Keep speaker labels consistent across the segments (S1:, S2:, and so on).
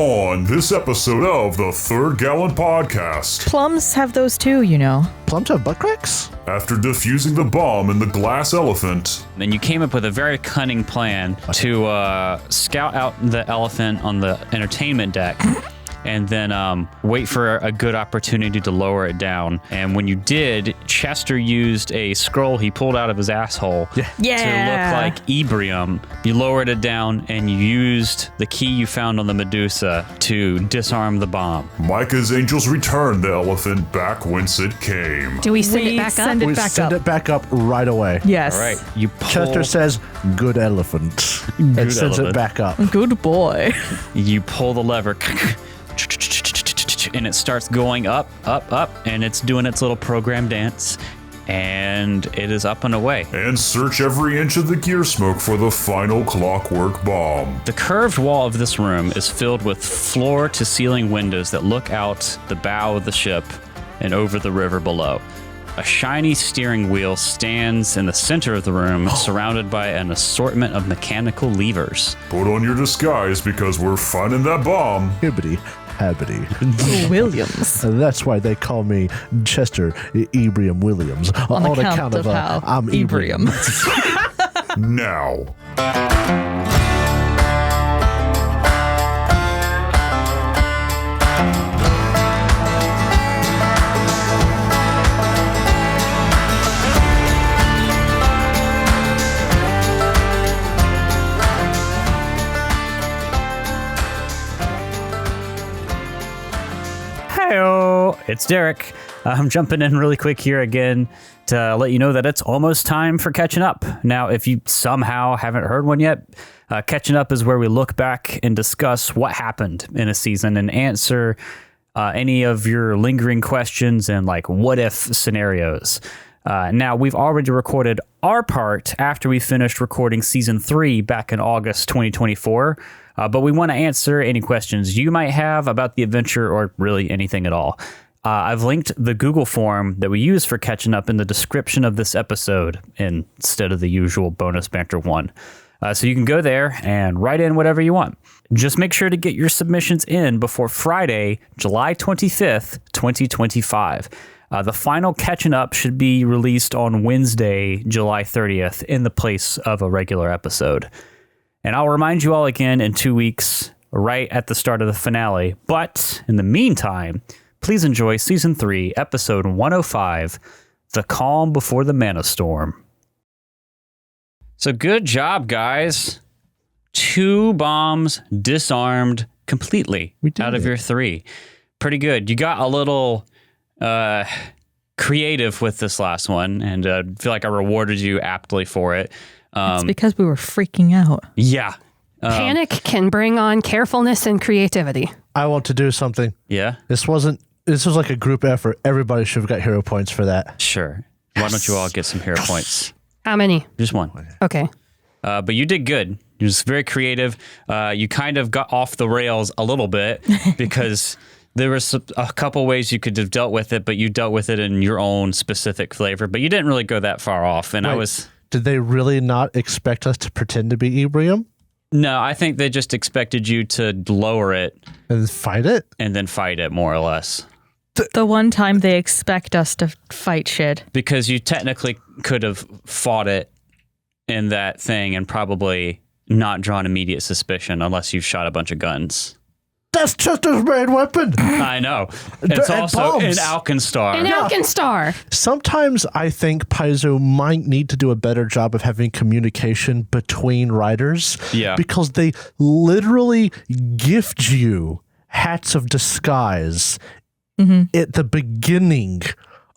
S1: On this episode of the Third Gallon Podcast.
S2: Plums have those too, you know.
S3: Plums have butt cracks?
S1: After defusing the bomb in the glass elephant.
S4: Then you came up with a very cunning plan to scout out the elephant on the entertainment deck and then wait for a good opportunity to lower it down. And when you did, Chester used a scroll he pulled out of his asshole to look like Ebrium. You lowered it down and you used the key you found on the Medusa to disarm the bomb.
S1: Micah's angels returned the elephant back whence it came.
S5: Do we send it back up?
S2: Send it
S3: We
S2: back
S3: send
S2: up.
S3: it back up right away.
S2: Yes.
S4: All right, you pull,
S3: Chester says, good elephant. And sends
S4: elephant.
S3: it back up.
S2: Good boy.
S4: you pull the lever, and it starts going up, and it's doing its little program dance, and it is up and away.
S1: And search every inch of the gear smoke for the final clockwork bomb.
S4: The curved wall of this room is filled with floor-to-ceiling windows that look out the bow of the ship and over the river below. A shiny steering wheel stands in the center of the room, surrounded by an assortment of mechanical levers.
S1: Put on your disguise because we're finding that bomb.
S3: Hibbity, habbity.
S2: Williams.
S3: And that's why they call me Chester Ebrium Williams.
S2: On account of how
S3: I'm
S2: Ebrium.
S1: Now.
S4: Heyo, it's Derek. I'm jumping in really quick here again to let you know that it's almost time for Catching Up. Now, if you somehow haven't heard one yet, Catching Up is where we look back and discuss what happened in a season and answer any of your lingering questions and like what if scenarios. Now, we've already recorded our part after we finished recording season 3 back in August 2024. But we want to answer any questions you might have about the adventure or really anything at all. I've linked the Google form that we use for Catching Up in the description of this episode instead of the usual bonus banter one. So you can go there and write in whatever you want. Just make sure to get your submissions in before Friday, July 25th, 2025. The final Catching Up should be released on Wednesday, July 30th in the place of a regular episode. And I'll remind you all again in 2 weeks, right at the start of the finale. But in the meantime, please enjoy Season 3, Episode 105, The Calm Before the Mana Storm. So good job, guys. 2 bombs disarmed completely out of your 3. Pretty good. You got a little creative with this last one, and I feel like I rewarded you aptly for it.
S2: It's because we were freaking out.
S4: Yeah.
S5: Panic can bring on carefulness and creativity.
S3: I want to do something.
S4: Yeah?
S3: This was like a group effort. Everybody should have got hero points for that.
S4: Sure. Why don't you all get some hero points?
S5: How many?
S4: Just one.
S5: Okay.
S4: But you did good. You're just very creative. You kind of got off the rails a little bit because there was a couple ways you could have dealt with it, but you dealt with it in your own specific flavor. But you didn't really go that far off. And
S3: Wait, did they really not expect us to pretend to be Ebrium?
S4: No, I think they just expected you to lower it.
S3: And fight it?
S4: And then fight it, more or less.
S2: The one time they expect us to fight shit.
S4: Because you technically could have fought it in that thing and probably not drawn immediate suspicion unless you shot a bunch of guns.
S3: That's Chester's main weapon.
S4: I know. It's
S3: And
S4: also
S3: bombs.
S4: in Alkenstar.
S5: An Alkenstar.
S3: Sometimes I think Paizo might need to do a better job of having communication between writers.
S4: Yeah.
S3: Because they literally gift you hats of disguise at the beginning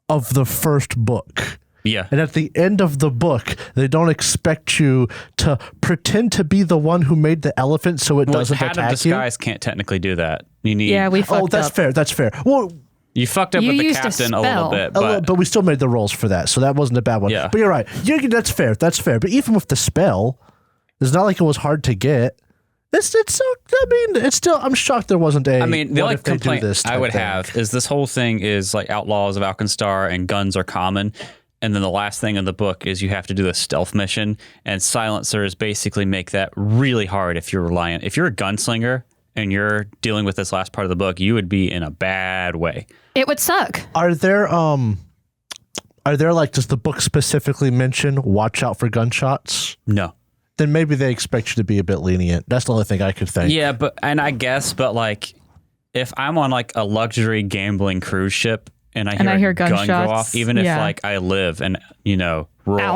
S3: of the first book.
S4: Yeah.
S3: And at the end of the book, they don't expect you to pretend to be the one who made the elephant so it doesn't
S4: hat
S3: attack
S4: of disguise can't technically do that. You need.
S2: Yeah, we fucked
S3: Oh, that's
S2: up.
S3: fair. That's fair. Well,
S4: You fucked up
S5: You
S4: with the
S5: used a
S4: captain a little
S5: spell.
S4: bit, but
S3: we still made the rolls for that, so that wasn't a bad one.
S4: Yeah.
S3: But you're right. That's fair. That's fair. But even with the spell, it's not like it was hard to get. It's so. I mean, it's still. I'm shocked there wasn't a.
S4: I mean, the
S3: what
S4: only
S3: if they do
S4: complaint
S3: this
S4: I
S3: type
S4: would
S3: thing.
S4: have is this whole thing is like Outlaws of Alkenstar and guns are common. And then the last thing in the book is you have to do a stealth mission, and silencers basically make that really hard if you're reliant. If you're a gunslinger and you're dealing with this last part of the book, you would be in a bad way.
S5: It would suck.
S3: Are there like, does the book specifically mention watch out for gunshots?
S4: No.
S3: Then maybe they expect you to be a bit lenient. That's the only thing I could think.
S4: Yeah, but like if I'm on like a luxury gambling cruise ship and I hear a gun go off, even if like I live in, rural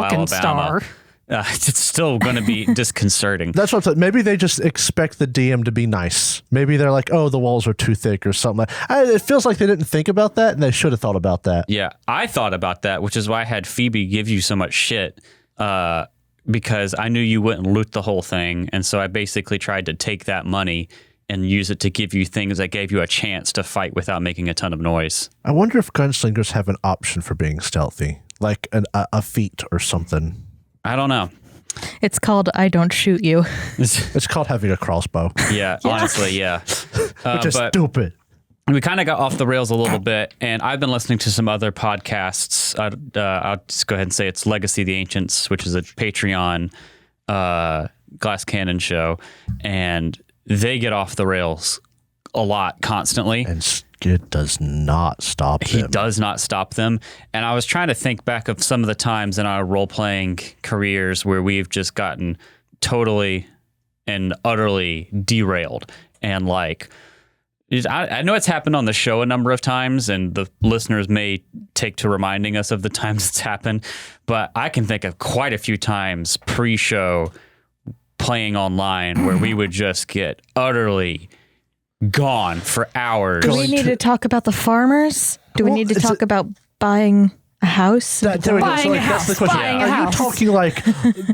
S5: Alkenstar.
S4: Alabama, it's still going to be disconcerting.
S3: That's what I'm saying. Maybe they just expect the DM to be nice. Maybe they're like, oh, the walls are too thick or something. It feels like they didn't think about that, and they should have thought about that.
S4: Yeah, I thought about that, which is why I had Phoebe give you so much shit, because I knew you wouldn't loot the whole thing, and so I basically tried to take that money and use it to give you things that gave you a chance to fight without making a ton of noise.
S3: I wonder if gunslingers have an option for being stealthy, like a feat or something.
S4: I don't know.
S2: It's called I Don't Shoot You.
S3: It's called having a crossbow.
S4: Yeah, honestly, yeah.
S3: Which is
S4: but
S3: stupid.
S4: we kind of got off the rails a little bit, and I've been listening to some other podcasts. I'll just go ahead and say it's Legacy of the Ancients, which is a Patreon Glass Cannon show, and they get off the rails a lot constantly.
S3: And Skid does not stop them.
S4: He does not stop them. And I was trying to think back of some of the times in our role-playing careers where we've just gotten totally and utterly derailed. And like, I know it's happened on the show a number of times, and the listeners may take to reminding us of the times it's happened, but I can think of quite a few times pre-show playing online where we would just get utterly gone for hours.
S2: Do we need to talk about the farmers? Do we need to talk about buying a house?
S3: That's the question.
S5: Buying a
S3: Are you
S5: house.
S3: talking like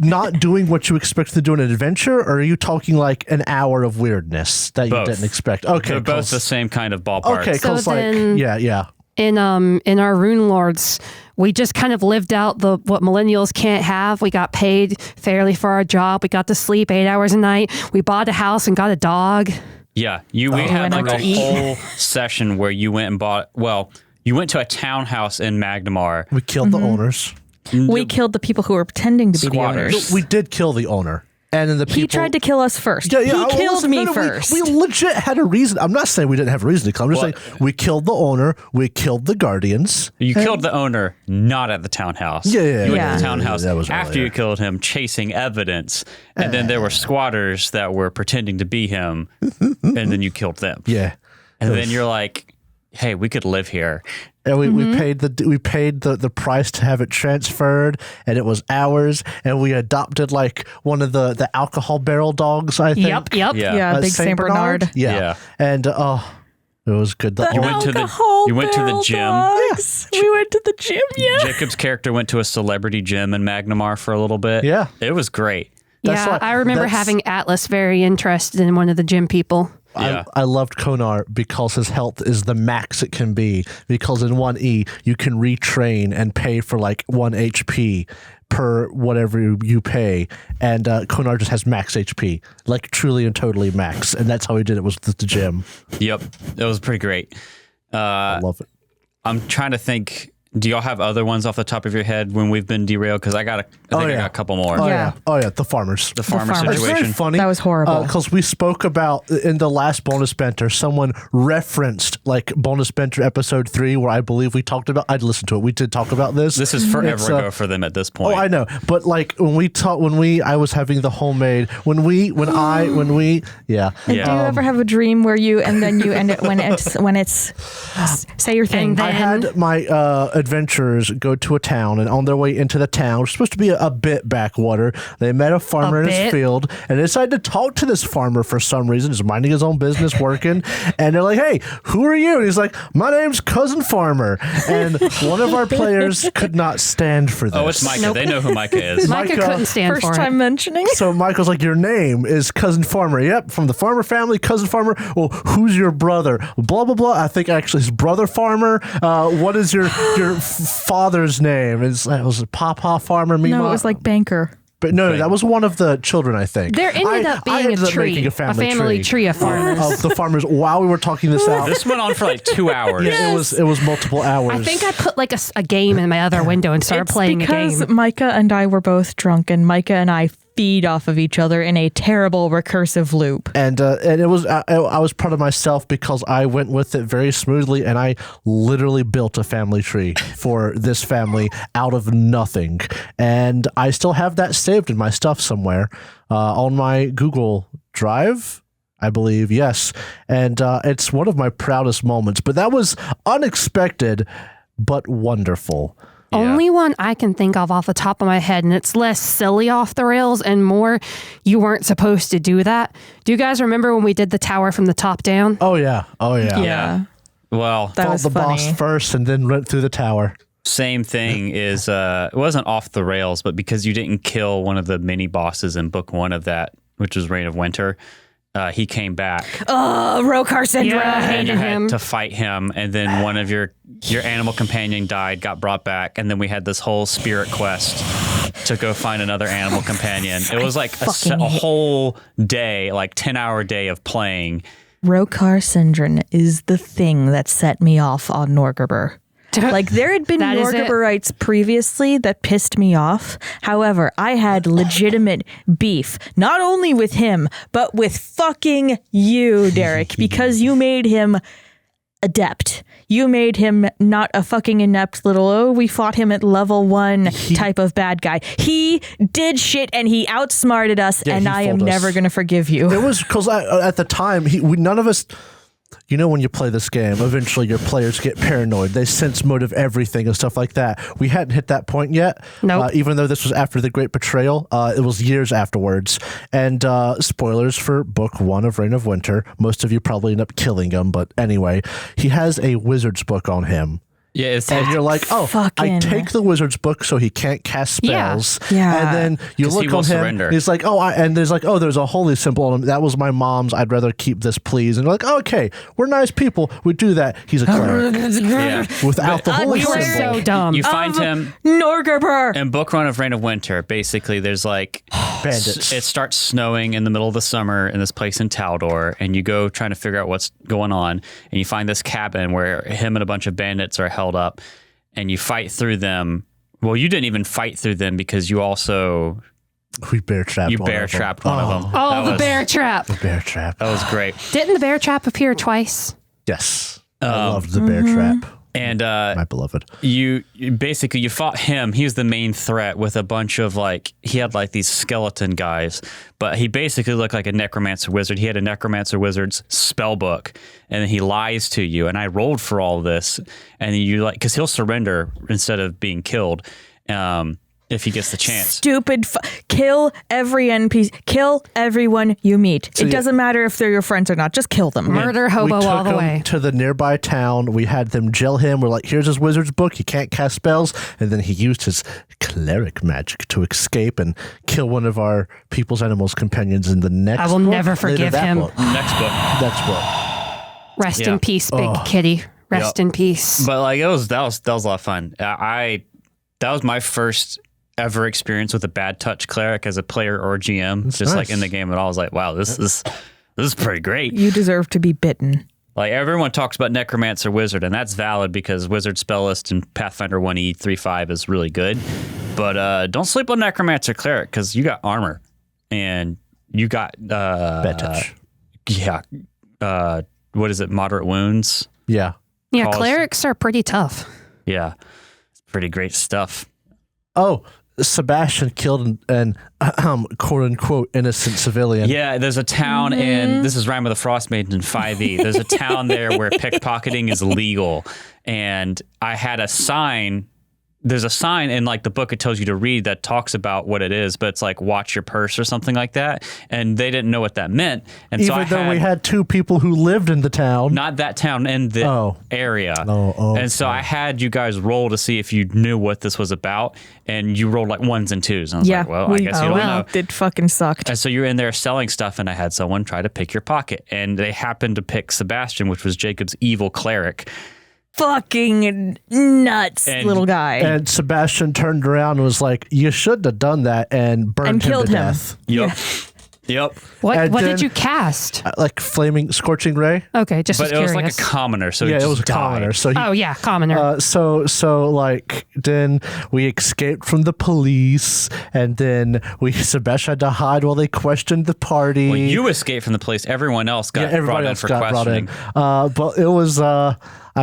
S3: not doing what you expect to do in an adventure, or are you talking like an hour of weirdness that
S4: Both.
S3: you didn't expect? Okay,
S4: They're both the same kind of ballpark.
S3: Okay,
S5: So
S3: cause like
S5: then-
S3: yeah.
S5: In our Rune Lords, we just kind of lived out what millennials can't have. We got paid fairly for our job. We got to sleep 8 hours a night. We bought a house and got a dog.
S4: Yeah, we had
S2: went
S4: like
S2: out
S4: a
S2: to eat.
S4: whole session where you went and bought, you went to a townhouse in Magnamar.
S3: We killed the owners.
S2: We killed the people who were pretending to be the
S4: Squatters.
S2: owners.
S3: We did kill the owner. And then the people...
S2: He tried to kill us first.
S3: Yeah,
S2: he killed
S3: listen,
S2: me
S3: no,
S2: first.
S3: We legit had a reason. I'm not saying we didn't have a reason to kill. I'm just saying we killed the owner. We killed the guardians.
S4: You killed the owner, not at the townhouse.
S3: Yeah.
S4: You went to
S2: Yeah.
S4: the townhouse
S3: That was
S4: after
S3: earlier.
S4: you killed him, chasing evidence. And then there were squatters that were pretending to be him, and then you killed them.
S3: Yeah.
S4: And then you're like, hey, we could live here.
S3: And we paid the price to have it transferred, and it was ours. And we adopted like one of the alcohol barrel dogs. I think.
S5: Yep.
S4: Yeah.
S2: Yeah, big Saint Bernard.
S3: Yeah.
S4: Yeah.
S3: And it was good.
S4: You went to the gym.
S2: Dogs. We went to the gym. Yeah.
S4: Jacob's character went to a celebrity gym in Magnamar for a little bit.
S3: Yeah.
S4: It was great.
S3: That's
S5: Yeah,
S3: why-
S5: I remember
S3: that's-
S5: having Atlas very interested in one of the gym people.
S4: Yeah.
S3: I loved Konar because his health is the max it can be. Because in 1E, you can retrain and pay for like 1 HP per whatever you pay. And Konar just has max HP, like truly and totally max. And that's how he did it, was with the gym.
S4: Yep. It was pretty great.
S3: I love it.
S4: I'm trying to think. Do y'all have other ones off the top of your head when we've been derailed? Because I got a couple more.
S3: Oh,
S2: Yeah.
S3: yeah. The farmers.
S4: The farmer
S2: farmers.
S3: It's very
S4: situation.
S3: funny.
S2: That was horrible.
S3: Because we spoke about in the last bonus banter, someone referenced like bonus banter episode 3, where I believe we talked about. I'd listened to it. We did talk about this.
S4: This is forever
S3: It's,
S4: ago for them at this point.
S3: Oh, I know, but like I was having the homemade. When we, yeah.
S2: And do you ever have a dream where you end it when it's say your thing?
S5: And
S3: I had my adventurers go to a town, and on their way into the town, which was supposed to be a bit backwater, they met a farmer in his
S5: bit?
S3: field, and they decided to talk to this farmer for some reason, just minding his own business, working. And they're like, "Hey, who are you?" And he's like, "My name's Cousin Farmer." And one of our players could not stand for this.
S4: Oh, it's Micah. They know who Micah is.
S5: Micah couldn't stand
S2: First
S5: for
S2: time
S5: it.
S2: mentioning.
S3: So Michael's like, "Your name is Cousin Farmer." "Yep, from the Farmer family, Cousin Farmer." "Well, who's your brother?" "Blah blah blah." "I think actually his brother Farmer." "What is your father's name?" It was Papa Farmer.
S2: No, it was like banker.
S3: But no, that was one of the children, I think.
S5: There ended up being
S3: ended
S5: a
S3: up
S5: tree,
S3: making
S5: a family tree of farmers.
S3: of the farmers while we were talking this out.
S4: This went on for like 2 hours.
S3: Yeah, it was multiple hours.
S5: I think I put like a game in my other window and started playing a
S2: because
S5: game.
S2: Micah and I were both drunk, and Micah and I feed off of each other in a terrible recursive loop.
S3: And it was I was proud of myself because I went with it very smoothly, and I literally built a family tree for this family out of nothing. And I still have that saved in my stuff somewhere on my Google Drive, I believe. Yes. And it's one of my proudest moments. But that was unexpected, but wonderful.
S5: Only one I can think of off the top of my head, and it's less silly off the rails and more you weren't supposed to do that. Do you guys remember when we did the tower from the top down?
S3: Oh, yeah. Oh, yeah.
S2: Yeah.
S4: Well,
S2: That
S3: Fought
S2: was
S3: the
S2: funny.
S3: boss first and then went through the tower.
S4: same thing is, it wasn't off the rails, but because you didn't kill one of the mini bosses in book 1 of that, which was Reign of Winter, he came back.
S2: Oh, Rokar Syndra.
S5: Yeah, I
S4: And you
S5: hated
S4: had
S5: him.
S4: to fight him, and then one of your animal companion died, got brought back, and then we had this whole spirit quest to go find another animal companion. It was like a whole day, like 10-hour day of playing.
S2: Rokar Syndra is the thing that set me off on Norgerber. Like, there had been
S5: That is it.
S2: Norgerberites previously that pissed me off. However, I had legitimate beef, not only with him, but with fucking you, Derek, because you made him adept. You made him not a fucking inept little, we fought him at level 1 type of bad guy. He did shit and he outsmarted us,
S3: Yeah,
S2: and
S3: he
S2: I am
S3: fooled us.
S2: never going to forgive you.
S3: It was because at the time, none of us. You know, when you play this game, eventually your players get paranoid. They sense motive everything and stuff like that. We hadn't hit that point yet.
S5: Nope.
S3: Even though this was after the Great Betrayal, it was years afterwards. And spoilers for book 1 of Reign of Winter. Most of you probably end up killing him, but anyway, he has a wizard's book on him.
S4: Yeah, it's
S3: And you're like, oh, I
S2: fucking-
S3: take the wizard's book so he can't cast spells.
S2: Yeah.
S3: And then you
S4: 'Cause he
S3: look
S4: will
S3: on him.
S4: surrender.
S3: He's like, and there's like, there's a holy symbol on him. That was my mom's. I'd rather keep this, please. And you're like, okay, we're nice people. We do that. He's a cleric.
S4: yeah.
S3: Without the holy
S5: We were
S3: symbol.
S5: so dumb.
S4: You find him
S2: Norgerber.
S4: in book 1 of Reign of Winter. Basically, there's like
S3: Bandits.
S4: it starts snowing in the middle of the summer in this place in Taldor, and you go trying to figure out what's going on, and you find this cabin where him and a bunch of bandits are held up, and you fight through them. Well, you didn't even fight through them because you also
S3: We bear trapped one
S4: bear
S3: of them.
S4: trapped one of them.
S5: Oh,
S4: That
S5: the
S4: was-
S5: bear trap.
S3: Bear trap.
S4: That was great.
S5: Didn't the bear trap appear twice?
S3: Yes. I loved the bear trap.
S4: And
S3: My beloved.
S4: you basically you fought him. He was the main threat with a bunch of he had like these skeleton guys, but he basically looked like a necromancer wizard. He had a necromancer wizard's spell book, and then he lies to you. And I rolled for all this, and you because he'll surrender instead of being killed. If he gets the chance.
S2: Stupid. Kill every NPC. Kill everyone you meet. It
S3: yeah.
S2: doesn't matter if they're your friends or not. Just kill them.
S5: Murder hobo
S3: we took
S5: all the
S3: him
S5: way.
S3: to the nearby town. We had them jail him. We're like, here's his wizard's book. He can't cast spells. And then he used his cleric magic to escape and kill one of our people's animals companions in the next
S5: I will
S3: book.
S5: never
S3: Later
S5: forgive
S3: that
S5: him.
S3: book.
S4: Next book.
S3: Next book.
S5: Rest
S4: Yeah.
S5: in peace, big kitty. Rest in peace.
S4: But that was a lot of fun. That was my first ever experience with a bad touch cleric as a player or GM.
S3: That's
S4: just
S3: nice.
S4: in the game, and I was like, wow, this is pretty great.
S2: You deserve to be bitten.
S4: Like everyone talks about necromancer wizard, and that's valid because wizard spell list in Pathfinder 1E35 is really good. But don't sleep on necromancer cleric because you got armor and you got
S3: Bad touch.
S4: Yeah. What is it? Moderate wounds.
S3: Yeah.
S5: Yeah,
S4: Cause-
S5: clerics are pretty tough.
S4: Yeah, it's pretty great stuff.
S3: Oh, Sebastian killed an quote unquote innocent civilian.
S4: Yeah, there's a town in, this is Rime of the Frost Maiden in 5e. There's a town there where pickpocketing is legal. And I had a sign. There's a sign in the book it tells you to read that talks about what it is, but it's like watch your purse or something like that. And they didn't know what that meant. And
S3: Even
S4: so
S3: though we had 2 people who lived in the town.
S4: not that town in the area. And so I had you guys roll to see if you knew what this was about, and you rolled 1s and 2s. And I was like, well, I guess you don't know.
S2: It fucking sucked.
S4: And so you're in there selling stuff, and I had someone try to pick your pocket, and they happened to pick Sebastian, which was Jacob's evil cleric.
S2: Fucking nuts,
S4: And-
S2: little guy.
S3: And Sebastian turned around and was like, you shouldn't have done that, and burned
S2: And
S3: him
S2: killed
S3: to
S2: him.
S3: death.
S4: Yep. Yep.
S5: What
S3: And
S5: did
S3: then-
S5: you cast?
S3: Like flaming, scorching ray.
S5: Okay, just
S4: But it
S5: curious.
S4: was like a commoner, so
S3: Yeah,
S4: he
S3: it was a
S4: just died.
S3: commoner. So he,
S5: Oh yeah, commoner.
S3: so like then we escaped from the police, and then Sebastian had to hide while they questioned the party.
S4: Well, you escaped from the police. Everyone else got brought
S3: everybody
S4: in
S3: else
S4: for
S3: got brought
S4: questioning.
S3: in. But it was, I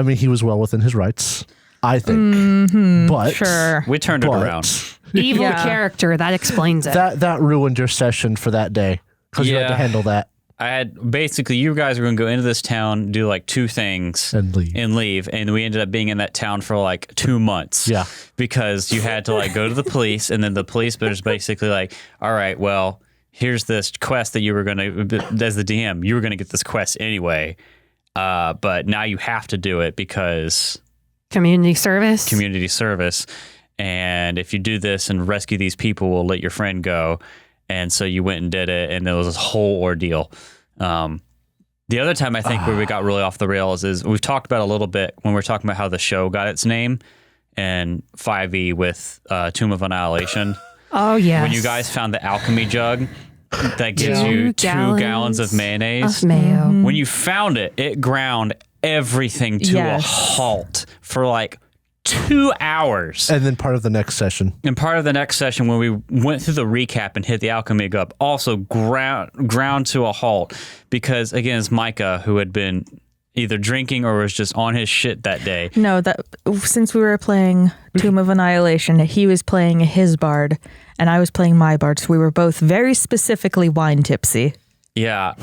S3: mean, he was well within his rights, I think. But
S2: Sure.
S4: We turned it
S3: but
S4: around.
S5: Evil
S2: Yeah.
S5: character, that explains it.
S3: that ruined your session for that day because you had to
S4: Yeah.
S3: handle that
S4: I had basically you guys were going to go into this town, do like 2 things,
S3: and leave.
S4: and we ended up being in that town for like 2 months.
S3: Yeah.
S4: because you had to like go to the police, and then the police was basically like, "All right, well, here's this quest that you were going to, as the DM, you were going to get this quest anyway, but now you have to do it because
S5: Community service.
S4: community service, and if you do this and rescue these people, we'll let your friend go." And so you went and did it, and it was this whole ordeal. The other time I think where we got really off the rails is we've talked about a little bit when we're talking about how the show got its name, and 5e with Tomb of Annihilation.
S5: Oh yes.
S4: When you guys found the alchemy jug that gives
S5: 2
S4: you 2
S5: gallons
S4: gallons of mayonnaise.
S5: of mayo.
S4: When you found it, it ground everything to
S2: Yes.
S4: a halt for like 2 hours.
S3: And then part of the next session.
S4: And part of the next session, when we went through the recap and hit the alchemy up, also ground to a halt because, again, it's Micah who had been either drinking or was just on his shit that day.
S2: No, that since we were playing Tomb of Annihilation, he was playing his bard and I was playing my bard, so we were both very specifically wine tipsy.
S4: Yeah,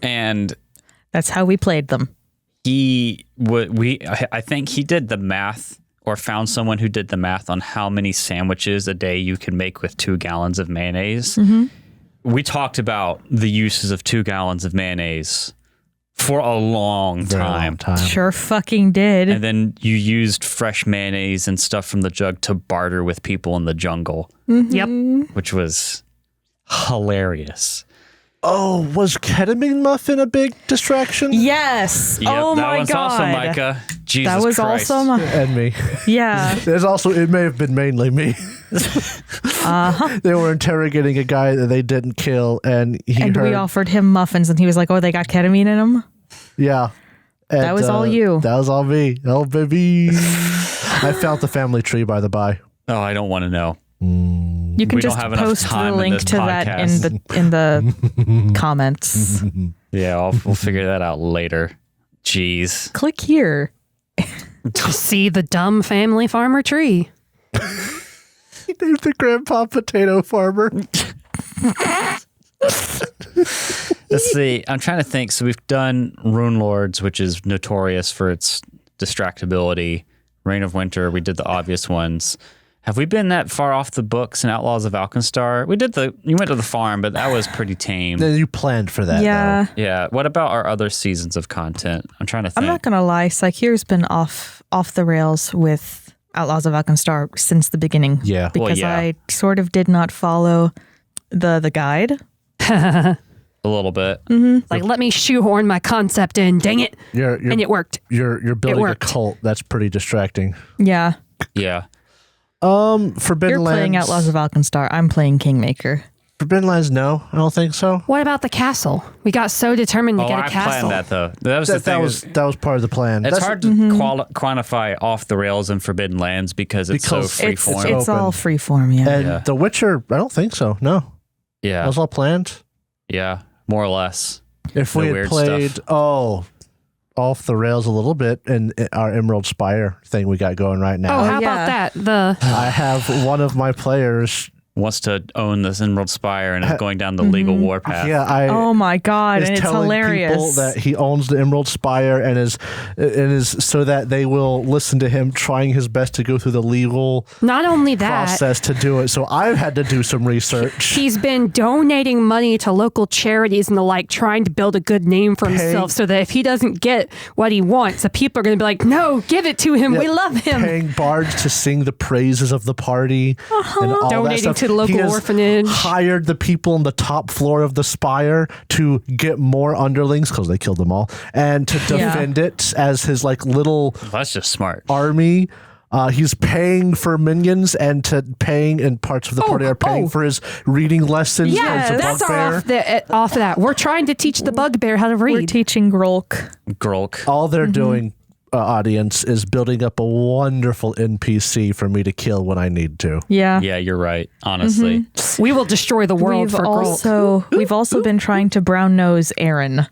S4: and
S2: That's how we played them.
S4: I think he did the math or found someone who did the math on how many sandwiches a day you can make with 2 gallons of mayonnaise. We talked about the uses of 2 gallons of mayonnaise for a long
S3: Very long
S4: time.
S3: time.
S2: Sure fucking did.
S4: And then you used fresh mayonnaise and stuff from the jug to barter with people in the jungle,
S5: Yep.
S4: which was hilarious.
S3: Oh, was ketamine muffin a big distraction?
S2: Yes.
S4: Yep,
S2: oh
S4: that
S2: my
S4: was
S2: god.
S4: also Micah. Jesus
S2: That was
S4: Christ.
S2: also my.
S3: And me.
S2: Yeah.
S3: There's also, it may have been mainly me. They were interrogating a guy that they didn't kill, and he
S2: And
S3: heard,
S2: we offered him muffins, and he was like, "Oh, they got ketamine in them."
S3: yeah. And,
S2: That was all you.
S3: That was all me. Oh, baby. I found the family tree, by the by.
S4: Oh, I don't want to know.
S2: You can
S4: We don't
S2: just
S4: have enough
S2: post
S4: time
S2: the
S4: in
S2: link
S4: this
S2: to that in the comments.
S4: Yeah, we'll figure that out later. Jeez.
S2: Click here.
S5: To see the dumb family farmer tree.
S3: He named the grandpa potato farmer.
S4: Let's see. I'm trying to think. So we've done Rune Lords, which is notorious for its distractibility. Reign of Winter, we did the obvious ones. Have we been that far off the books in Outlaws of Alkenstar? You went to the farm, but that was pretty tame.
S3: Then you planned for that,
S2: Yeah.
S4: Yeah. What about our other seasons of content? I'm trying to think.
S2: I'm not gonna lie, Sakir's been off the rails with Outlaws of Alkenstar since the beginning.
S3: Yeah.
S4: Well,
S2: Because
S4: yeah.
S2: I sort of did not follow the guide.
S4: A little bit.
S5: Like, let me shoehorn my concept in. Dang it.
S3: You're
S5: And it worked.
S3: you're building a
S5: worked.
S3: cult. That's pretty distracting.
S2: Yeah.
S4: Yeah.
S3: Forbidden
S2: You're
S3: Lands.
S2: playing Outlaws of Alkenstar. I'm playing Kingmaker.
S3: Forbidden Lands, no, I don't think so.
S5: What about the castle? We got so determined to
S4: Oh,
S5: get a
S4: I
S5: castle.
S4: planned that though. That was the
S3: That
S4: thing.
S3: was part of the plan.
S4: It's
S3: That's-
S4: hard to quantify off the rails in Forbidden Lands because it's
S3: Because
S4: so free
S2: It's
S4: form.
S2: it's all
S3: open.
S2: freeform, yeah.
S3: And
S4: Yeah.
S3: The Witcher, I don't think so. No, that
S4: Yeah.
S3: was all planned.
S4: Yeah. More or less.
S3: If
S4: No
S3: we had
S4: weird
S3: played,
S4: stuff.
S3: off the rails a little bit in our Emerald Spire thing we got going right now.
S5: Oh, how
S2: yeah.
S5: about that? The
S3: I have one of my players.
S4: Wants to own this Emerald Spire and is going down the legal warpath.
S3: Yeah,
S2: Oh my god,
S3: is
S2: and it's
S3: telling
S2: hilarious.
S3: people that he owns the Emerald Spire and is so that they will listen to him trying his best to go through the legal
S5: not only that,
S3: process to do it. So I've had to do some research.
S5: he's been donating money to local charities and the like, trying to build a good name for himself so that if he doesn't get what he wants, the people are going to be like, no, give it to him. We love him.
S3: Paying bards to sing the praises of the party and all that
S5: Donating
S3: stuff.
S5: to the local
S3: He has
S5: orphanage.
S3: hired the people on the top floor of the spire to get more underlings because they killed them all and to defend it as his like little
S4: That's just smart.
S3: army. He's paying for minions and paying, and parts of the party are paying for his reading lessons.
S5: Yeah,
S3: as a
S5: that's
S3: bugbear.
S5: off of that. We're trying to teach the bugbear how to read.
S2: We're teaching Grolk.
S3: All they're doing, audience, is building up a wonderful NPC for me to kill when I need to.
S2: Yeah.
S4: Yeah, you're right. Honestly.
S5: We will destroy the world for Grolk.
S2: We've also been trying to brown nose Aaron,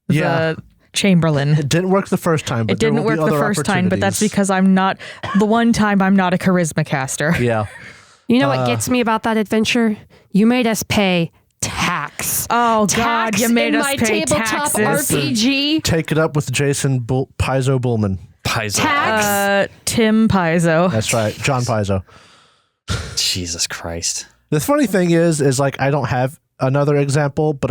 S2: the Chamberlain.
S3: It didn't work the first time, but
S2: It didn't work the first time, but that's because I'm not a charisma caster.
S3: Yeah.
S5: You know what gets me about that adventure? You made us pay tax.
S2: Oh,
S5: Tax
S2: God, you made
S5: in
S2: us
S5: my
S2: pay
S5: tabletop
S2: taxes.
S5: RPG.
S3: Take it up with Jason Paizo Bullman.
S4: Paizo.
S5: Tax.
S2: Tim Paizo.
S3: That's right. John Paizo.
S4: Jesus Christ.
S3: The funny thing is like I don't have another example, but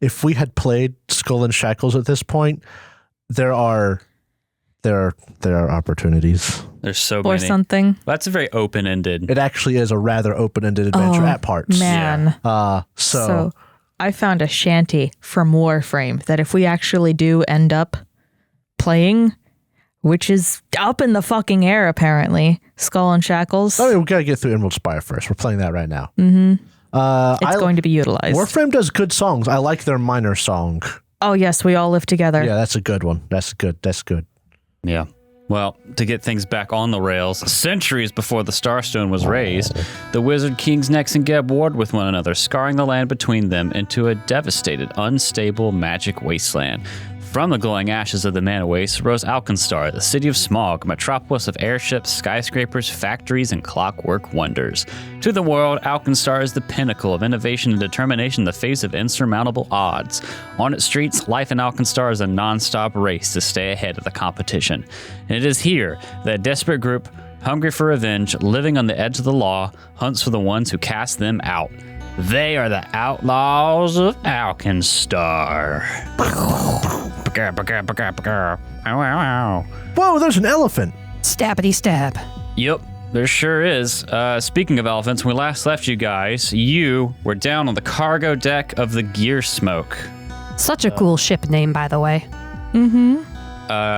S3: if we had played Skull and Shackles at this point, there are opportunities.
S4: There's so
S2: Or
S4: many.
S2: something.
S4: That's a very open-ended.
S3: It actually is a rather open-ended adventure at parts.
S2: Man.
S3: So
S2: I found a shanty from Warframe that if we actually do end up playing, which is up in the fucking air apparently, Skull and Shackles,
S3: we gotta get through Emerald Spire first. We're playing that right now.
S2: it's going to be utilized.
S3: Warframe does good songs. I like their minor song.
S2: Oh yes, we all live together.
S3: Yeah, that's a good one. That's good.
S4: Yeah. Well, to get things back on the rails, centuries before the Starstone was raised, the Wizard Kings Nex and Geb warred with one another, scarring the land between them into a devastated, unstable, magic wasteland. From the glowing ashes of the Mana Waste rose Alkenstar, the city of smog, metropolis of airships, skyscrapers, factories, and clockwork wonders. To the world, Alkenstar is the pinnacle of innovation and determination in the face of insurmountable odds. On its streets, life in Alkenstar is a non-stop race to stay ahead of the competition. And it is here that a desperate group, hungry for revenge, living on the edge of the law, hunts for the ones who cast them out. They are the Outlaws of Alkenstar.
S3: Whoa, there's an elephant.
S5: Stabbity stab.
S4: Yep, there sure is. Speaking of elephants, when we last left you guys, you were down on the cargo deck of the Gear Smoke.
S5: Such a cool ship name, by the way.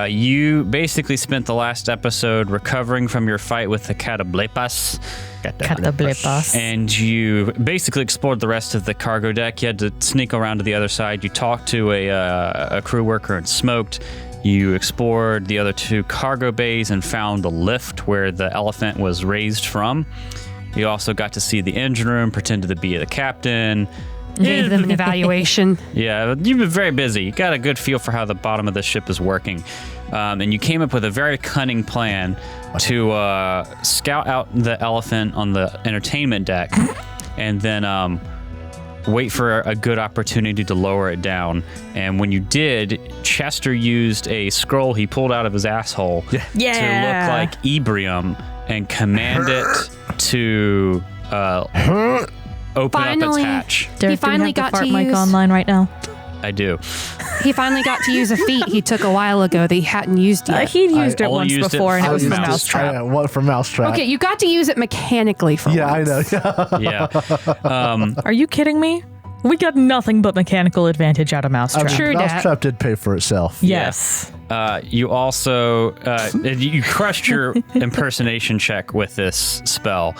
S4: You basically spent the last episode recovering from your fight with the Catoblepas. And you basically explored the rest of the cargo deck. You had to sneak around to the other side. You talked to a crew worker and smoked. You explored the other two cargo bays and found the lift where the elephant was raised from. You also got to see the engine room, pretended to be the captain.
S5: Gave them an evaluation.
S4: Yeah, you've been very busy. You got a good feel for how the bottom of the ship is working. And you came up with a very cunning plan to scout out the elephant on the entertainment deck and then wait for a good opportunity to lower it down. And when you did, Chester used a scroll he pulled out of his asshole to look like Ebrium and command it to open up its hatch.
S2: Derek,
S5: He finally
S2: do we have
S5: got
S2: the
S5: to
S2: fart mic
S5: use-
S2: online right now.
S4: I do.
S5: He finally got to use a feat he took a while ago that he hadn't used yet.
S2: He'd used it
S4: only
S2: once
S4: used it
S2: before, and it
S4: for
S2: was for
S4: Mousetrap.
S2: Mousetrap.
S3: What for Mousetrap?
S5: Okay, you got to use it mechanically for
S3: Yeah,
S5: once.
S3: I know.
S4: Yeah.
S2: Are you kidding me? We got nothing but mechanical advantage out of Mousetrap.
S5: True dat.
S3: Mousetrap did pay for itself.
S2: Yes.
S4: You also you crushed your impersonation check with this spell.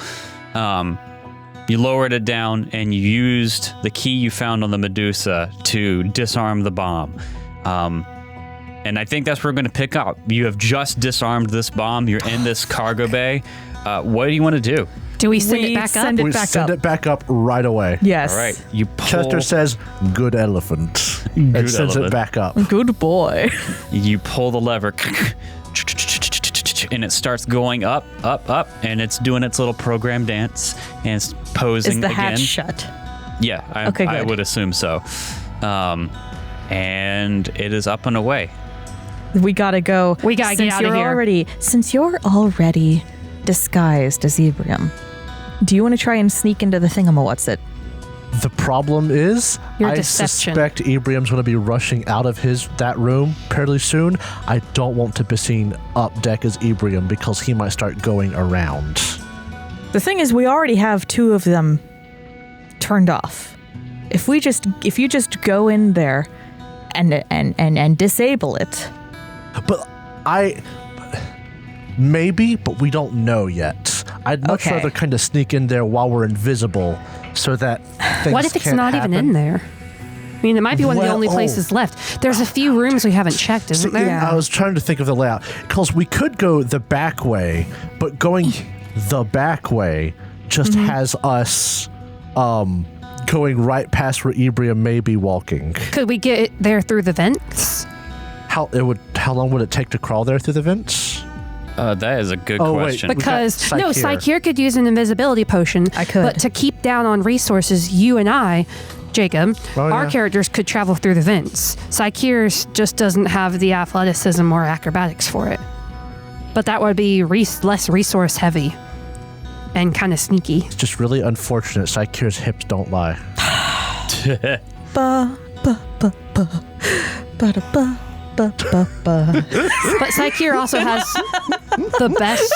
S4: You lowered it down and you used the key you found on the Medusa to disarm the bomb. And I think that's where we're going to pick up. You have just disarmed this bomb. You're in this cargo bay. What do you want to do?
S5: Do we send
S2: We
S5: it back
S2: send
S5: up?
S2: it
S3: We
S2: back
S3: send
S2: up.
S3: it back up right away.
S2: Yes.
S4: All right. You pull,
S3: Chester says, "Good elephant," and sends
S4: elephant.
S3: it back up.
S2: Good boy.
S4: you pull the lever, and it starts going up, and it's doing its little program dance, and it's posing
S2: Is the
S4: again.
S2: hatch shut?
S4: Yeah,
S2: Okay,
S4: I
S2: good.
S4: would assume so. And it is up and away.
S2: We gotta go.
S5: We gotta get outta here.
S2: Since you're already disguised as Ebrium, do you want to try and sneak into the thingamawhatsit?
S3: The problem is,
S5: Your
S3: I
S5: deception.
S3: suspect Ebrium's going to be rushing out of that room fairly soon. I don't want to be seen up deck as Ebrium because he might start going around.
S2: The thing is, we already have two of them turned off. If you just go in there and disable it.
S3: But Maybe, but we don't know yet. I'd much rather kind of sneak in there while we're invisible so that things
S5: What if it's
S3: can't
S5: not
S3: happen.
S5: even in there? I mean, it might be one of the only places left. There's a few rooms we haven't checked, isn't there?
S2: Yeah.
S3: I was trying to think of the layout. Because we could go the back way, but going the back way just has us going right past where Ebrium may be walking.
S5: Could we get there through the vents?
S3: How long would it take to crawl there through the vents?
S4: That is a good
S3: Oh, wait,
S4: question.
S3: but-
S5: Because
S3: Psyche.
S5: Psyche could use an invisibility potion.
S2: I could.
S5: But to keep down on resources, you and I, Jacob, our
S3: yeah.
S5: characters could travel through the vents. Psyche's just doesn't have the athleticism or acrobatics for it. But that would be less resource heavy and kind of sneaky.
S3: It's just really unfortunate. Psyche's hips don't lie.
S2: Ba, ba, ba, ba, ba, da, ba, ba, ba, ba.
S5: But Psyche also has the best.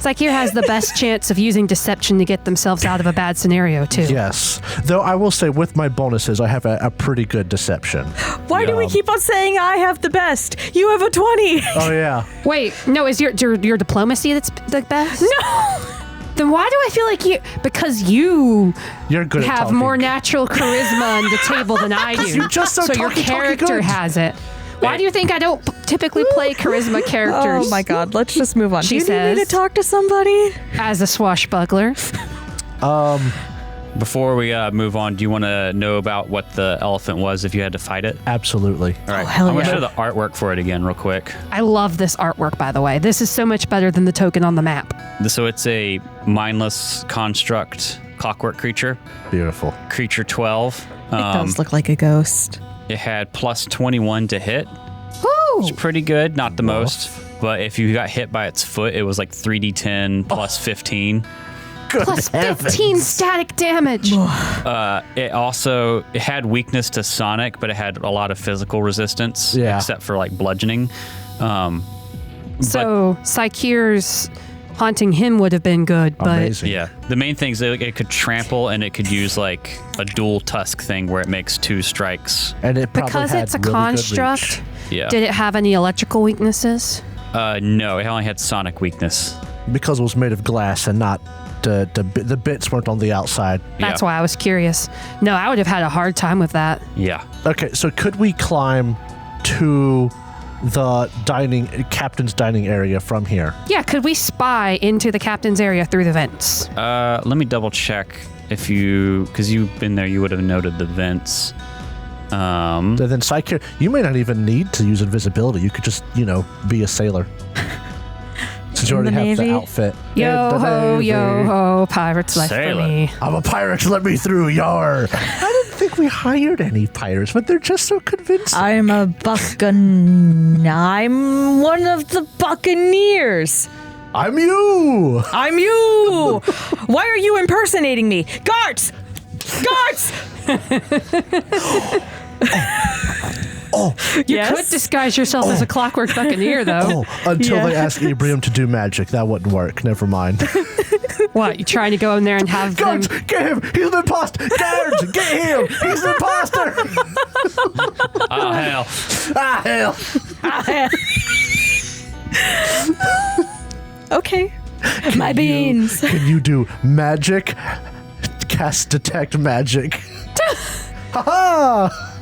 S5: Psyche has the best chance of using deception to get themselves out of a bad scenario too.
S3: Yes. Though I will say with my bonuses, I have a pretty good deception.
S2: Why do we keep on saying I have the best? You have a 20.
S3: Oh, yeah.
S5: Wait, no, is your diplomacy that's the best?
S2: No.
S5: Then why do I feel like you? Because you
S3: You're good at
S5: have
S3: talking.
S5: more natural charisma on the table than I do.
S3: You're just so
S5: your
S3: talky
S5: character
S3: good.
S5: has it. Why do you think I don't typically play charisma characters?
S2: Oh my God. Let's just move on.
S5: She
S2: Do you need me
S5: says-
S2: to talk to somebody?
S5: As a swashbuckler.
S4: Before we move on, do you want to know about what the elephant was if you had to fight it?
S3: Absolutely.
S4: All right.
S2: hell
S4: I'm going to
S2: yeah.
S4: show the artwork for it again real quick.
S5: I love this artwork, by the way. This is so much better than the token on the map.
S4: So it's a mindless construct clockwork creature.
S3: Beautiful.
S4: Creature 12.
S2: It does look like a ghost.
S4: It had plus 21 to hit.
S5: Woo!
S4: It's pretty good, not the most. But if you got hit by its foot, it was like 3d10 plus 15.
S5: Plus 15 static damage.
S4: It had weakness to sonic, but it had a lot of physical resistance,
S3: Yeah.
S4: except for like bludgeoning.
S5: So Psyche's haunting him would have been good, but
S3: Amazing.
S4: Yeah, the main thing is that it could trample, and it could use like a dual tusk thing where it makes 2 strikes.
S3: And it probably
S5: because
S3: had
S5: it's a
S3: really good
S5: construct,
S3: reach.
S4: Yeah.
S5: did it have any electrical weaknesses?
S4: No, it only had sonic weakness.
S3: Because it was made of glass and not the bits weren't on the outside.
S5: That's
S4: Yeah.
S5: why I was curious. No, I would have had a hard time with that.
S4: Yeah.
S3: Okay, so could we climb to the captain's dining area from here?
S5: Yeah, could we spy into the captain's area through the vents?
S4: Let me double check if because you've been there, you would have noted the vents.
S3: And then Psyche, you may not even need to use invisibility. You could just, be a sailor. Since you
S2: In
S3: already
S2: the
S3: have the
S2: Navy?
S3: outfit.
S5: Yo
S3: In the
S5: ho,
S3: Navy.
S5: yo ho, pirates left for
S4: Sailor.
S5: me.
S3: I'm a pirate, let me through, yar. I didn't think we hired any pirates, but they're just so convincing.
S2: I'm a I'm one of the Buccaneers.
S3: I'm you.
S2: I'm you. Why are you impersonating me? Guards! Guards!
S5: You
S2: Yes?
S5: could disguise yourself as a clockwork buccaneer, though.
S3: Until they
S2: Yeah.
S3: ask Ebrium to do magic. That wouldn't work. Never mind.
S5: What, you trying to go in there and have them...
S3: Guards, get him! He's an imposter! Guards, get him! He's an imposter!
S4: Oh, hell.
S3: Ah, hell!
S2: Okay. My beans.
S3: Can you do magic? Cast detect magic. Ha-ha!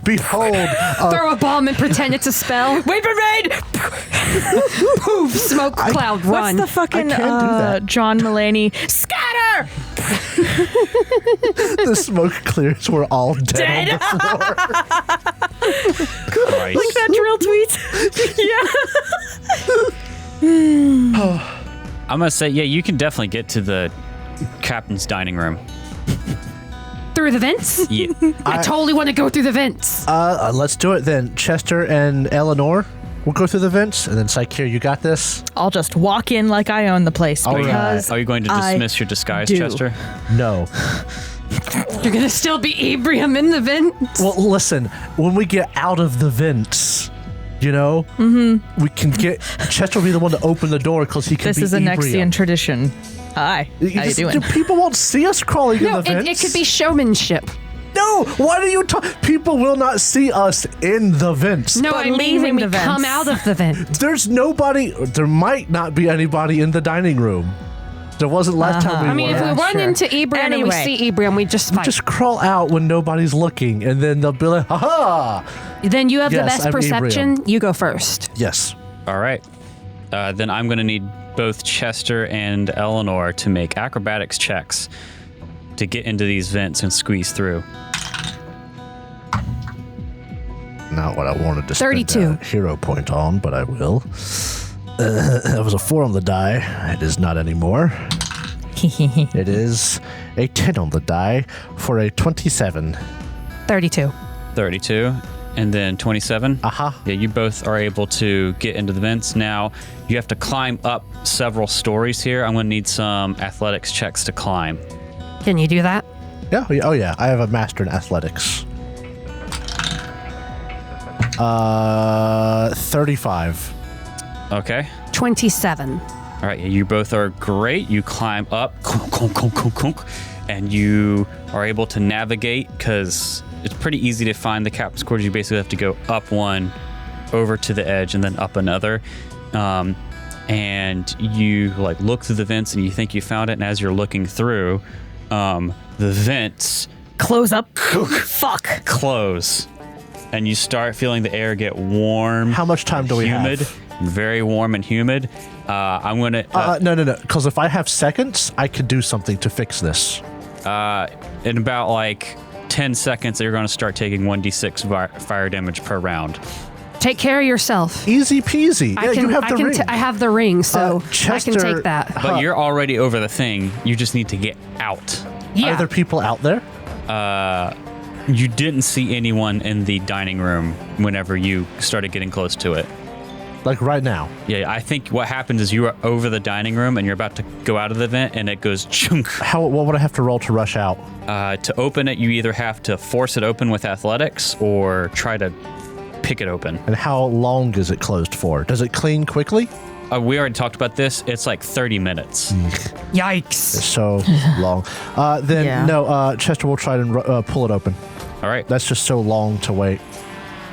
S3: Behold,
S5: Throw a bomb and pretend it's a spell.
S2: Weapon raid!
S5: Poof, smoke cloud, run.
S2: What's the fucking
S3: I can't do that.
S2: John Mulaney? Scatter!
S3: the smoke clears. We're all dead.
S2: Dead.
S3: On the floor.
S4: Christ.
S2: Like that drill tweet. Yeah.
S4: I'm going to say, yeah, you can definitely get to the captain's dining room.
S5: Through the vents?
S4: Yeah.
S5: I totally want to go through the vents.
S3: Let's do it then. Chester and Eleanor will go through the vents, and then Psyche, you got this?
S2: I'll just walk in like I own the place
S3: All
S2: because
S4: Are you going to
S2: I
S4: dismiss your disguise,
S2: do.
S4: Chester?
S3: No.
S5: You're going to still be Ebrium in the vents?
S3: Well, listen, when we get out of the vents, we can get... Chester will be the one to open the door because he can
S2: this
S3: be
S2: is a
S3: Ebrium.
S2: Nexian tradition. Hi. How you doing?
S3: People won't see us crawling
S5: No,
S3: in the vents.
S5: it could be showmanship.
S3: No, No, why do you talk? People will not see us in the vents.
S5: No,
S2: But
S5: I mean
S2: leaving
S5: when we
S2: the vents.
S5: come out of the vent.
S3: There's nobody. There might not be anybody in the dining room. There wasn't last time we
S5: I mean, if we
S3: were.
S5: run
S2: sure.
S5: into Ebrian and we
S2: Anyway.
S5: see Ebrian, we just fight.
S3: Just crawl out when nobody's looking, and then they'll be like, "Ha
S5: Then you have
S3: Yes,
S5: the best
S3: I'm
S5: perception. You go first.
S3: Yes.
S4: All right. Then I'm going to need both Chester and Eleanor to make acrobatics checks to get into these vents and squeeze through.
S3: Not what I wanted to
S5: 32.
S3: spend a hero point on, but I will. That was a 4 on the die. It is not anymore. It is a 10 on the die for a 27.
S5: 32.
S4: 32. And then 27.
S3: Aha.
S4: Yeah, you both are able to get into the vents. Now, you have to climb up several stories here. I'm going to need some athletics checks to climb.
S5: Can you do that?
S3: Yeah. Oh, yeah. I have a master in athletics. 35.
S4: Okay.
S5: 27.
S4: All right, you both are great. You climb up, and you are able to navigate because it's pretty easy to find the captain's quarters. You basically have to go up one, over to the edge, and then up another. And you like look through the vents, and you think you found it. And as you're looking through, the vents
S2: Close up. Fuck.
S4: close, and you start feeling the air get warm.
S3: How much time do we
S4: humid,
S3: have?
S4: very warm and humid. I'm gonna.
S3: No. Because if I have seconds, I could do something to fix this.
S4: In about like 10 seconds, you're going to start taking 1d6 fire damage per round.
S5: Take care of yourself.
S3: Easy peasy. Yeah, you have the ring.
S5: I have the ring, so I
S3: Chester-
S5: can take that.
S4: But you're already over the thing. You just need to get out.
S5: Yeah.
S3: Are there people out there?
S4: You didn't see anyone in the dining room whenever you started getting close to it.
S3: Like right now?
S4: Yeah, I think what happened is you are over the dining room and you're about to go out of the vent and it goes chunk.
S3: What would I have to roll to rush out?
S4: To open it, you either have to force it open with athletics or try to pick it open.
S3: And how long is it closed for? Does it clean quickly?
S4: We already talked about this. It's like 30 minutes.
S5: Yikes.
S3: So long. Then
S2: Yeah.
S3: no, Chester will try to pull it open.
S4: All right.
S3: That's just so long to wait.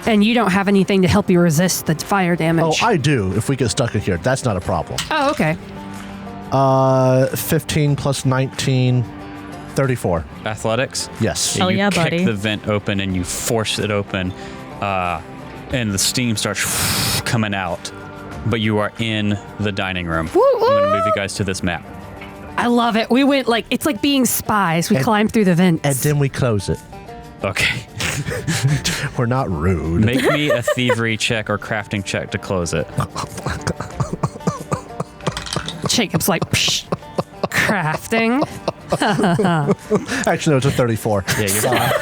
S5: And you don't have anything to help you resist the fire damage.
S3: Oh, I do. If we get stuck in here, that's not a problem.
S5: Oh, okay.
S3: 15 plus 19, 34.
S4: Athletics?
S3: Yes.
S2: Hell
S4: You
S2: yeah,
S4: kick
S2: buddy.
S4: the vent open and you force it open, and the steam starts coming out. But you are in the dining room.
S5: Woo,
S4: I'm going to
S5: woo.
S4: move you guys to this map.
S5: I love it. We went like, it's like being spies. We climbed through the vents.
S3: And then we close it.
S4: Okay.
S3: We're not rude.
S4: Make me a thievery check or crafting check to close it.
S5: Jacob's like, psh, crafting.
S3: Actually, no, it's a 34.
S4: Yeah, you're fine.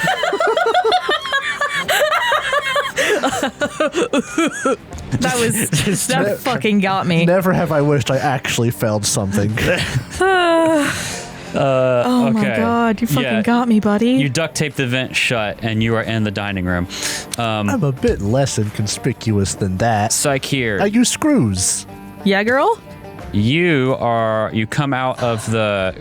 S2: That fucking got me.
S3: Never have I wished I actually found something.
S2: Oh my
S4: okay.
S2: god, you fucking
S4: Yeah.
S2: got me, buddy.
S4: You duct tape the vent shut and you are in the dining room.
S3: I'm a bit less inconspicuous than that.
S4: Psych here.
S3: I use screws.
S2: Yeah, girl?
S4: You come out of the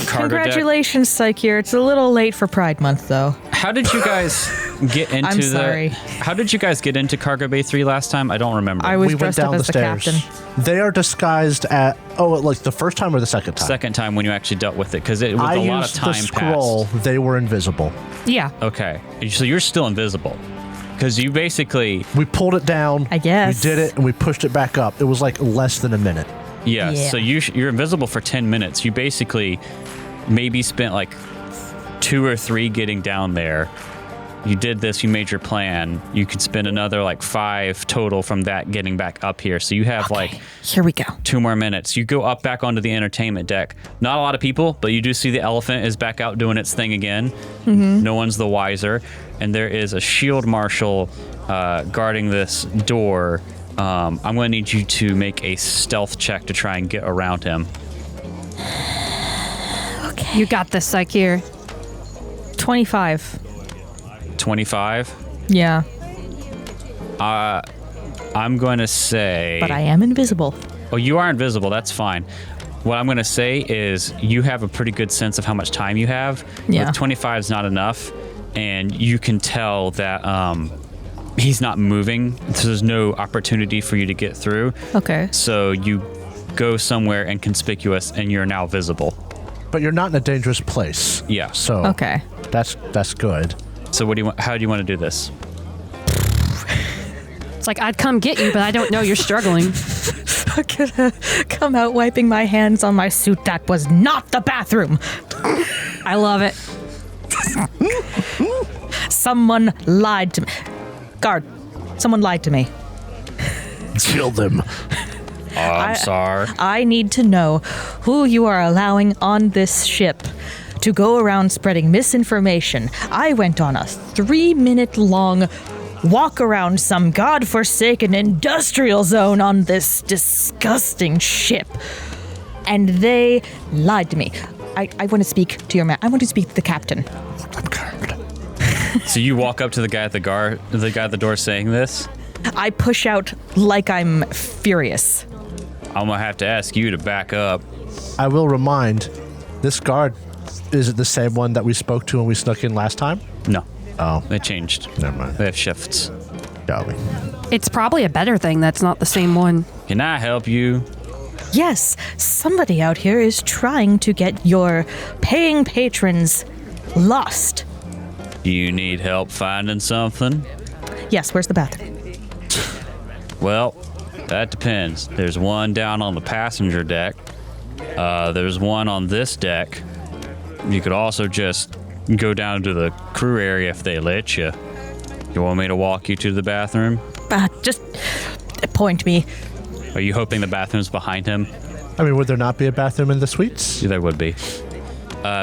S4: cargo deck.
S2: Congratulations, Psyche. It's a little late for Pride Month, though.
S4: How did you guys get into
S2: I'm sorry.
S4: How did you guys get into Cargo Bay 3 last time? I don't remember.
S2: I was
S3: We went
S2: dressed up
S3: down the
S2: as the
S3: stairs.
S2: captain.
S3: They are disguised at, like the first time or the second time?
S4: Second time when you actually dealt with it, because it was
S3: I
S4: a lot of
S3: used
S4: time
S3: the scroll.
S4: passed.
S3: They were invisible.
S5: Yeah.
S4: Okay, so you're still invisible, because you basically
S3: We pulled it down.
S2: I guess.
S3: We did it and we pushed it back up. It was like less than a minute.
S4: yeah.
S2: Yeah.
S4: So you're invisible for 10 minutes. You basically maybe spent like 2 or 3 getting down there. You did this, you made your plan. You could spend another like 5 total from that getting back up here. So you have like
S2: Here we go.
S4: 2 more minutes. You go up back onto the entertainment deck. Not a lot of people, but you do see the elephant is back out doing its thing again.
S2: Mm-hmm.
S4: No one's the wiser. And there is a shield marshal guarding this door. I'm going to need you to make a stealth check to try and get around him.
S5: You got this, Psyche.
S2: 25.
S4: 25.
S2: Yeah,
S4: I'm going to say...
S2: but I am invisible.
S4: Oh, you are invisible. That's fine. What I'm going to say is you have a pretty good sense of how much time you have.
S2: Yeah.
S4: With 25 is not enough. and you can tell that he's not moving. So there's no opportunity for you to get through.
S2: Okay.
S4: So you go somewhere inconspicuous, and you're now visible.
S3: But you're not in a dangerous place.
S4: Yeah.
S3: So
S2: Okay.
S3: that's good.
S4: So what do you want? How do you want to do this?
S5: It's like, I'd come get you, but I don't know you're struggling.
S2: I'm gonna come out wiping my hands on my suit. That was not the bathroom.
S5: I love it.
S2: Someone lied to me. Guard, someone lied to me.
S3: Kill them.
S4: I'm sorry.
S2: I need to know who you are allowing on this ship to go around spreading misinformation. I went on a 3-minute long walk around some godforsaken industrial zone on this disgusting ship, and they lied to me. I want to speak to your man. I want to speak to the captain.
S4: So you walk up to the guy at the guy at the door saying this.
S2: I push out like I'm furious.
S4: I'm gonna have to ask you to back up.
S3: I will remind, this guard, is it the same one that we spoke to when we snuck in last time?
S4: No.
S3: Oh,
S4: They changed.
S3: never mind.
S4: They have shifts.
S3: Got me.
S5: It's probably a better thing that's not the same one.
S4: Can I help you?
S2: Yes, somebody out here is trying to get your paying patrons lost.
S4: Do you need help finding something?
S2: Yes, where's the bathroom?
S4: Well, that depends. There's one down on the passenger deck. There's one on this deck. You could also just go down to the crew area if they let you. You want me to walk you to the bathroom?
S2: Just point me.
S4: Are you hoping the bathroom's behind him?
S3: I mean, would there not be a bathroom in the suites?
S4: Yeah, there would be.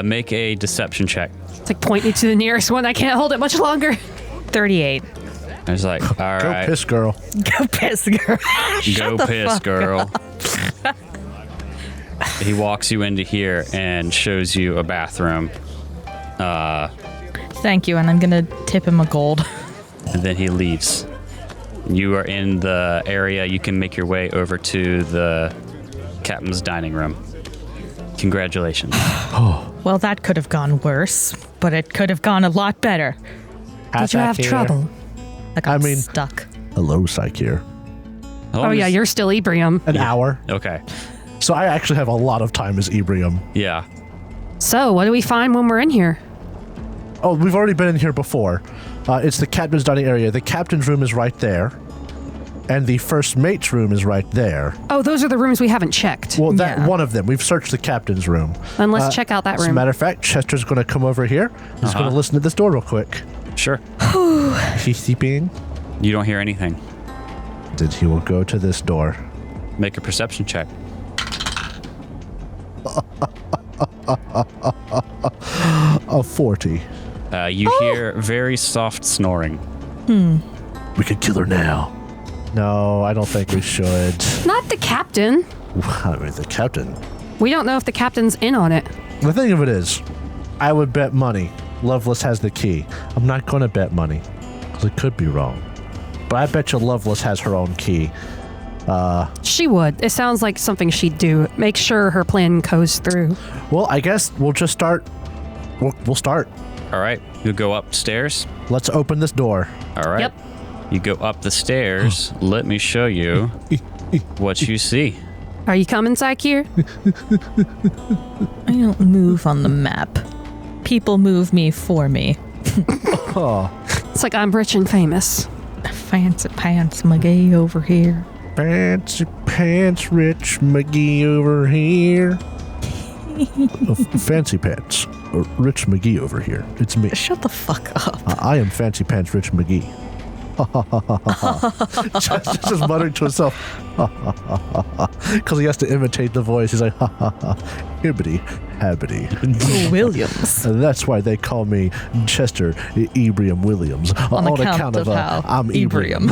S4: Make a deception check.
S5: It's like, point me to the nearest one. I can't hold it much longer.
S2: 38.
S4: I was like, all
S3: Go
S4: right.
S3: piss, girl.
S2: Go piss, girl.
S4: Go piss, girl. He walks you into here and shows you a bathroom.
S2: Thank you, and I'm gonna tip him a gold.
S4: And then he leaves. You are in the area. You can make your way over to the captain's dining room. Congratulations.
S2: Well, that could have gone worse, but it could have gone a lot better.
S5: Did you have trouble?
S2: I got
S3: I mean-
S2: stuck.
S3: Hello, Psych here.
S5: Oh, yeah, you're still Ebrium.
S3: An hour.
S4: Okay.
S3: So I actually have a lot of time as Ebrium.
S4: Yeah.
S5: So, what do we find when we're in here?
S3: Oh, we've already been in here before. It's the captain's dining area. The captain's room is right there. And the first mate's room is right there.
S5: Oh, those are the rooms we haven't checked.
S3: Well, that
S2: Yeah.
S3: one of them. We've searched the captain's room.
S5: Then let's check out that
S3: As a
S5: room.
S3: matter of fact, Chester's going to come over here. He's going to listen to this door real quick.
S4: Sure.
S3: He's sleeping.
S4: You don't hear anything.
S3: Then he will go to this door.
S4: Make a perception check.
S3: A 40.
S4: You hear very soft snoring.
S3: We could kill her now. No, I don't think we should.
S5: Not the captain.
S3: I mean, the captain.
S5: We don't know if the captain's in on it.
S3: The thing of it is, I would bet money Lovelace has the key. I'm not going to bet money, because it could be wrong. But I bet you Lovelace has her own key.
S5: She would. It sounds like something she'd do. Make sure her plan goes through.
S3: Well, I guess we'll just start. We'll start.
S4: All right. You go upstairs.
S3: Let's open this door.
S4: All right.
S5: Yep.
S4: You go up the stairs. Let me show you what you see.
S5: Are you coming, Sakir?
S2: I don't move on the map. People move me for me.
S5: It's like I'm rich and famous.
S2: Fancy pants McGee over here.
S3: Fancy pants, Rich McGee over here. Fancy pants, Rich McGee over here. It's me.
S2: Shut the fuck up.
S3: I am Fancy Pants Rich McGee. just muttering to himself. Because he has to imitate the voice. He's like, ha ha ha, hibbity, habbity.
S2: Williams.
S3: And that's why they call me Chester Ebrium Williams.
S2: On account of how
S3: I'm
S2: Ebrium.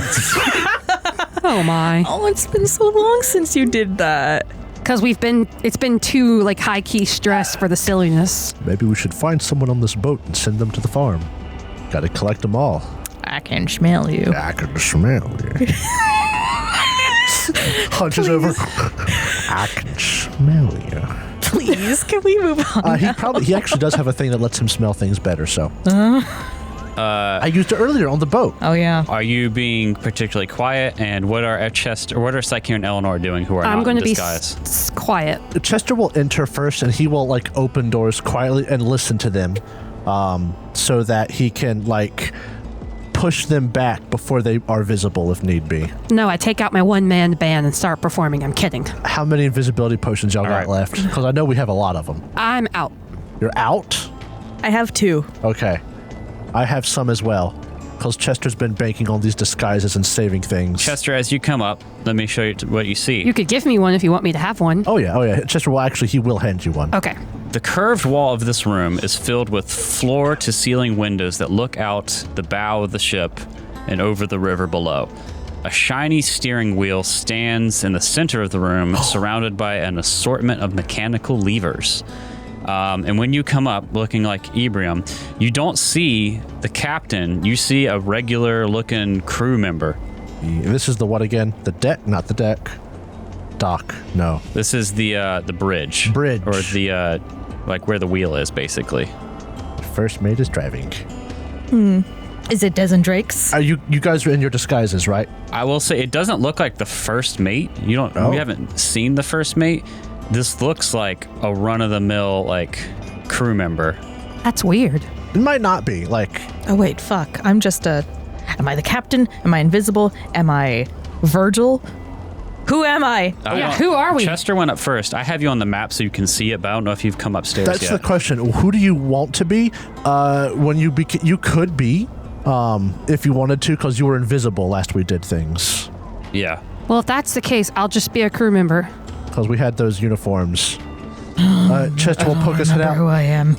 S5: Oh my.
S2: Oh, it's been so long since you did that.
S5: Because it's been too like high key stress for the silliness.
S3: Maybe we should find someone on this boat and send them to the farm. Gotta collect them all.
S2: I can smell you.
S3: I can smell you. Hunches over. I can smell you.
S2: Please, can we move on?
S3: He actually does have a thing that lets him smell things better, so. I used it earlier on the boat.
S2: Oh yeah.
S4: Are you being particularly quiet? And what are Chester, what are Psyche and Eleanor doing who are
S5: I'm
S4: not
S5: going
S4: in
S5: to be
S4: disguise?
S5: quiet.
S3: Chester will enter first, and he will like open doors quietly and listen to them, so that he can like push them back before they are visible if need be.
S5: No, I take out my one-man band and start performing. I'm kidding.
S3: How many invisibility potions y'all got
S4: right.
S3: left? Because I know we have a lot of them.
S5: I'm out.
S3: You're out?
S2: I have 2.
S3: Okay. I have some as well. Because Chester's been banking on these disguises and saving things.
S4: Chester, as you come up, let me show you what you see.
S5: You could give me one if you want me to have one.
S3: Oh yeah. Chester will actually, he will hand you one.
S5: Okay.
S4: The curved wall of this room is filled with floor-to-ceiling windows that look out the bow of the ship and over the river below. A shiny steering wheel stands in the center of the room, surrounded by an assortment of mechanical levers. And when you come up looking like Ebrium, you don't see the captain. You see a regular-looking crew member.
S3: This is the what again? The deck? Not the deck. Dock. No.
S4: This is the bridge.
S3: Bridge.
S4: Or the, like where the wheel is, basically.
S3: First mate is driving.
S2: Is it Des and Drake's?
S3: Are you guys are in your disguises, right?
S4: I will say it doesn't look like the first mate. You don't.
S3: Oh.
S4: We haven't seen the first mate. This looks like a run-of-the-mill like crew member.
S5: That's weird.
S3: It might not be. Like,
S2: Oh wait, fuck. I'm just a. Am I the captain? Am I invisible? Am I Virgil? Who am I?
S5: Yeah, who are we?
S4: Chester went up first. I have you on the map so you can see it, but I don't know if you've come upstairs
S3: that's
S4: yet.
S3: the question. Who do you want to be? When you you could be, if you wanted to, because you were invisible last we did things.
S4: Yeah.
S5: Well, if that's the case, I'll just be a crew member.
S3: Because we had those uniforms. Chester will poke his head
S2: Remember who
S3: out.
S2: I am.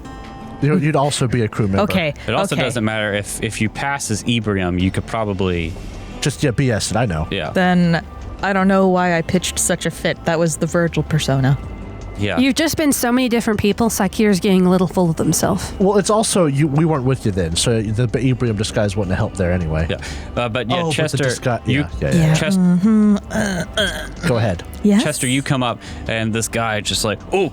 S3: You'd also be a crew member.
S2: Okay.
S4: It also
S2: okay.
S4: doesn't matter if you pass as Ebrium, you could probably
S3: Just, yeah, BS it, I know.
S4: yeah.
S2: Then I don't know why I pitched such a fit. That was the Virgil persona.
S4: Yeah.
S5: You've just been so many different people. Sakir's getting a little full of himself.
S3: Well, it's also, we weren't with you then, so the Ebrium disguise wouldn't have helped there anyway.
S4: Yeah. But yeah,
S3: Oh, but the
S4: Chester,
S3: yeah. Go ahead.
S2: Yes.
S4: Chester, you come up and this guy just like, oh,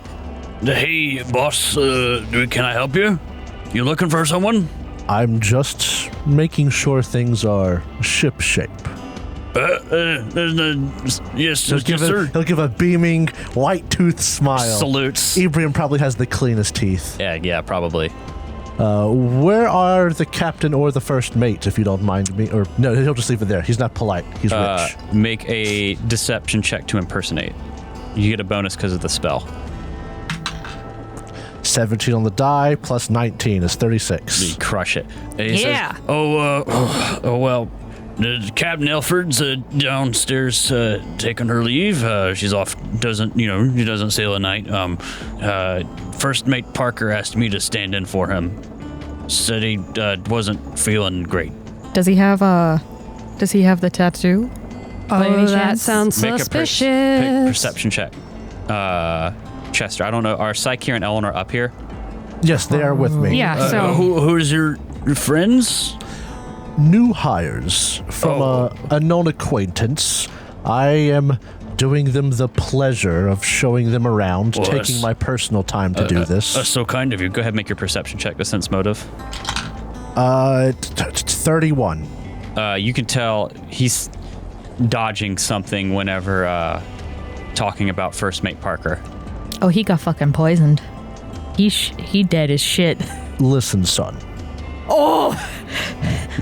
S4: hey boss, can I help you? You looking for someone?
S3: I'm just making sure things are ship shape.
S4: Yes,
S3: He'll give a beaming, white-toothed smile.
S4: Salutes.
S3: Ebrium probably has the cleanest teeth.
S4: Yeah, probably.
S3: Where are the captain or the first mate, if you don't mind me? Or no, he'll just leave it there. He's not polite. He's rich.
S4: Make a deception check to impersonate. You get a bonus because of the spell.
S3: 17 on the die plus 19 is 36.
S4: You crush it. And he
S5: Yeah.
S4: says, well, Captain Elford's downstairs taking her leave. She's off. She doesn't sail at night. First mate Parker asked me to stand in for him. Said he wasn't feeling great.
S2: Does he have the tattoo? By any
S5: Oh, that
S2: chance?
S5: sounds
S4: Make
S5: suspicious.
S4: a perception check. Chester, I don't know. Are Psyche and Eleanor up here?
S3: Yes, they are with me.
S5: Yeah, so
S4: Who's your friends?
S3: New hires from a known acquaintance. I am doing them the pleasure of showing them around,
S4: Well,
S3: taking
S4: that's-
S3: my personal time to do this.
S4: That's so kind of you. Go ahead and make your perception check to sense motive.
S3: 31.
S4: You can tell he's dodging something whenever talking about First Mate Parker.
S2: Oh, he got fucking poisoned. He dead as shit.
S3: Listen, son.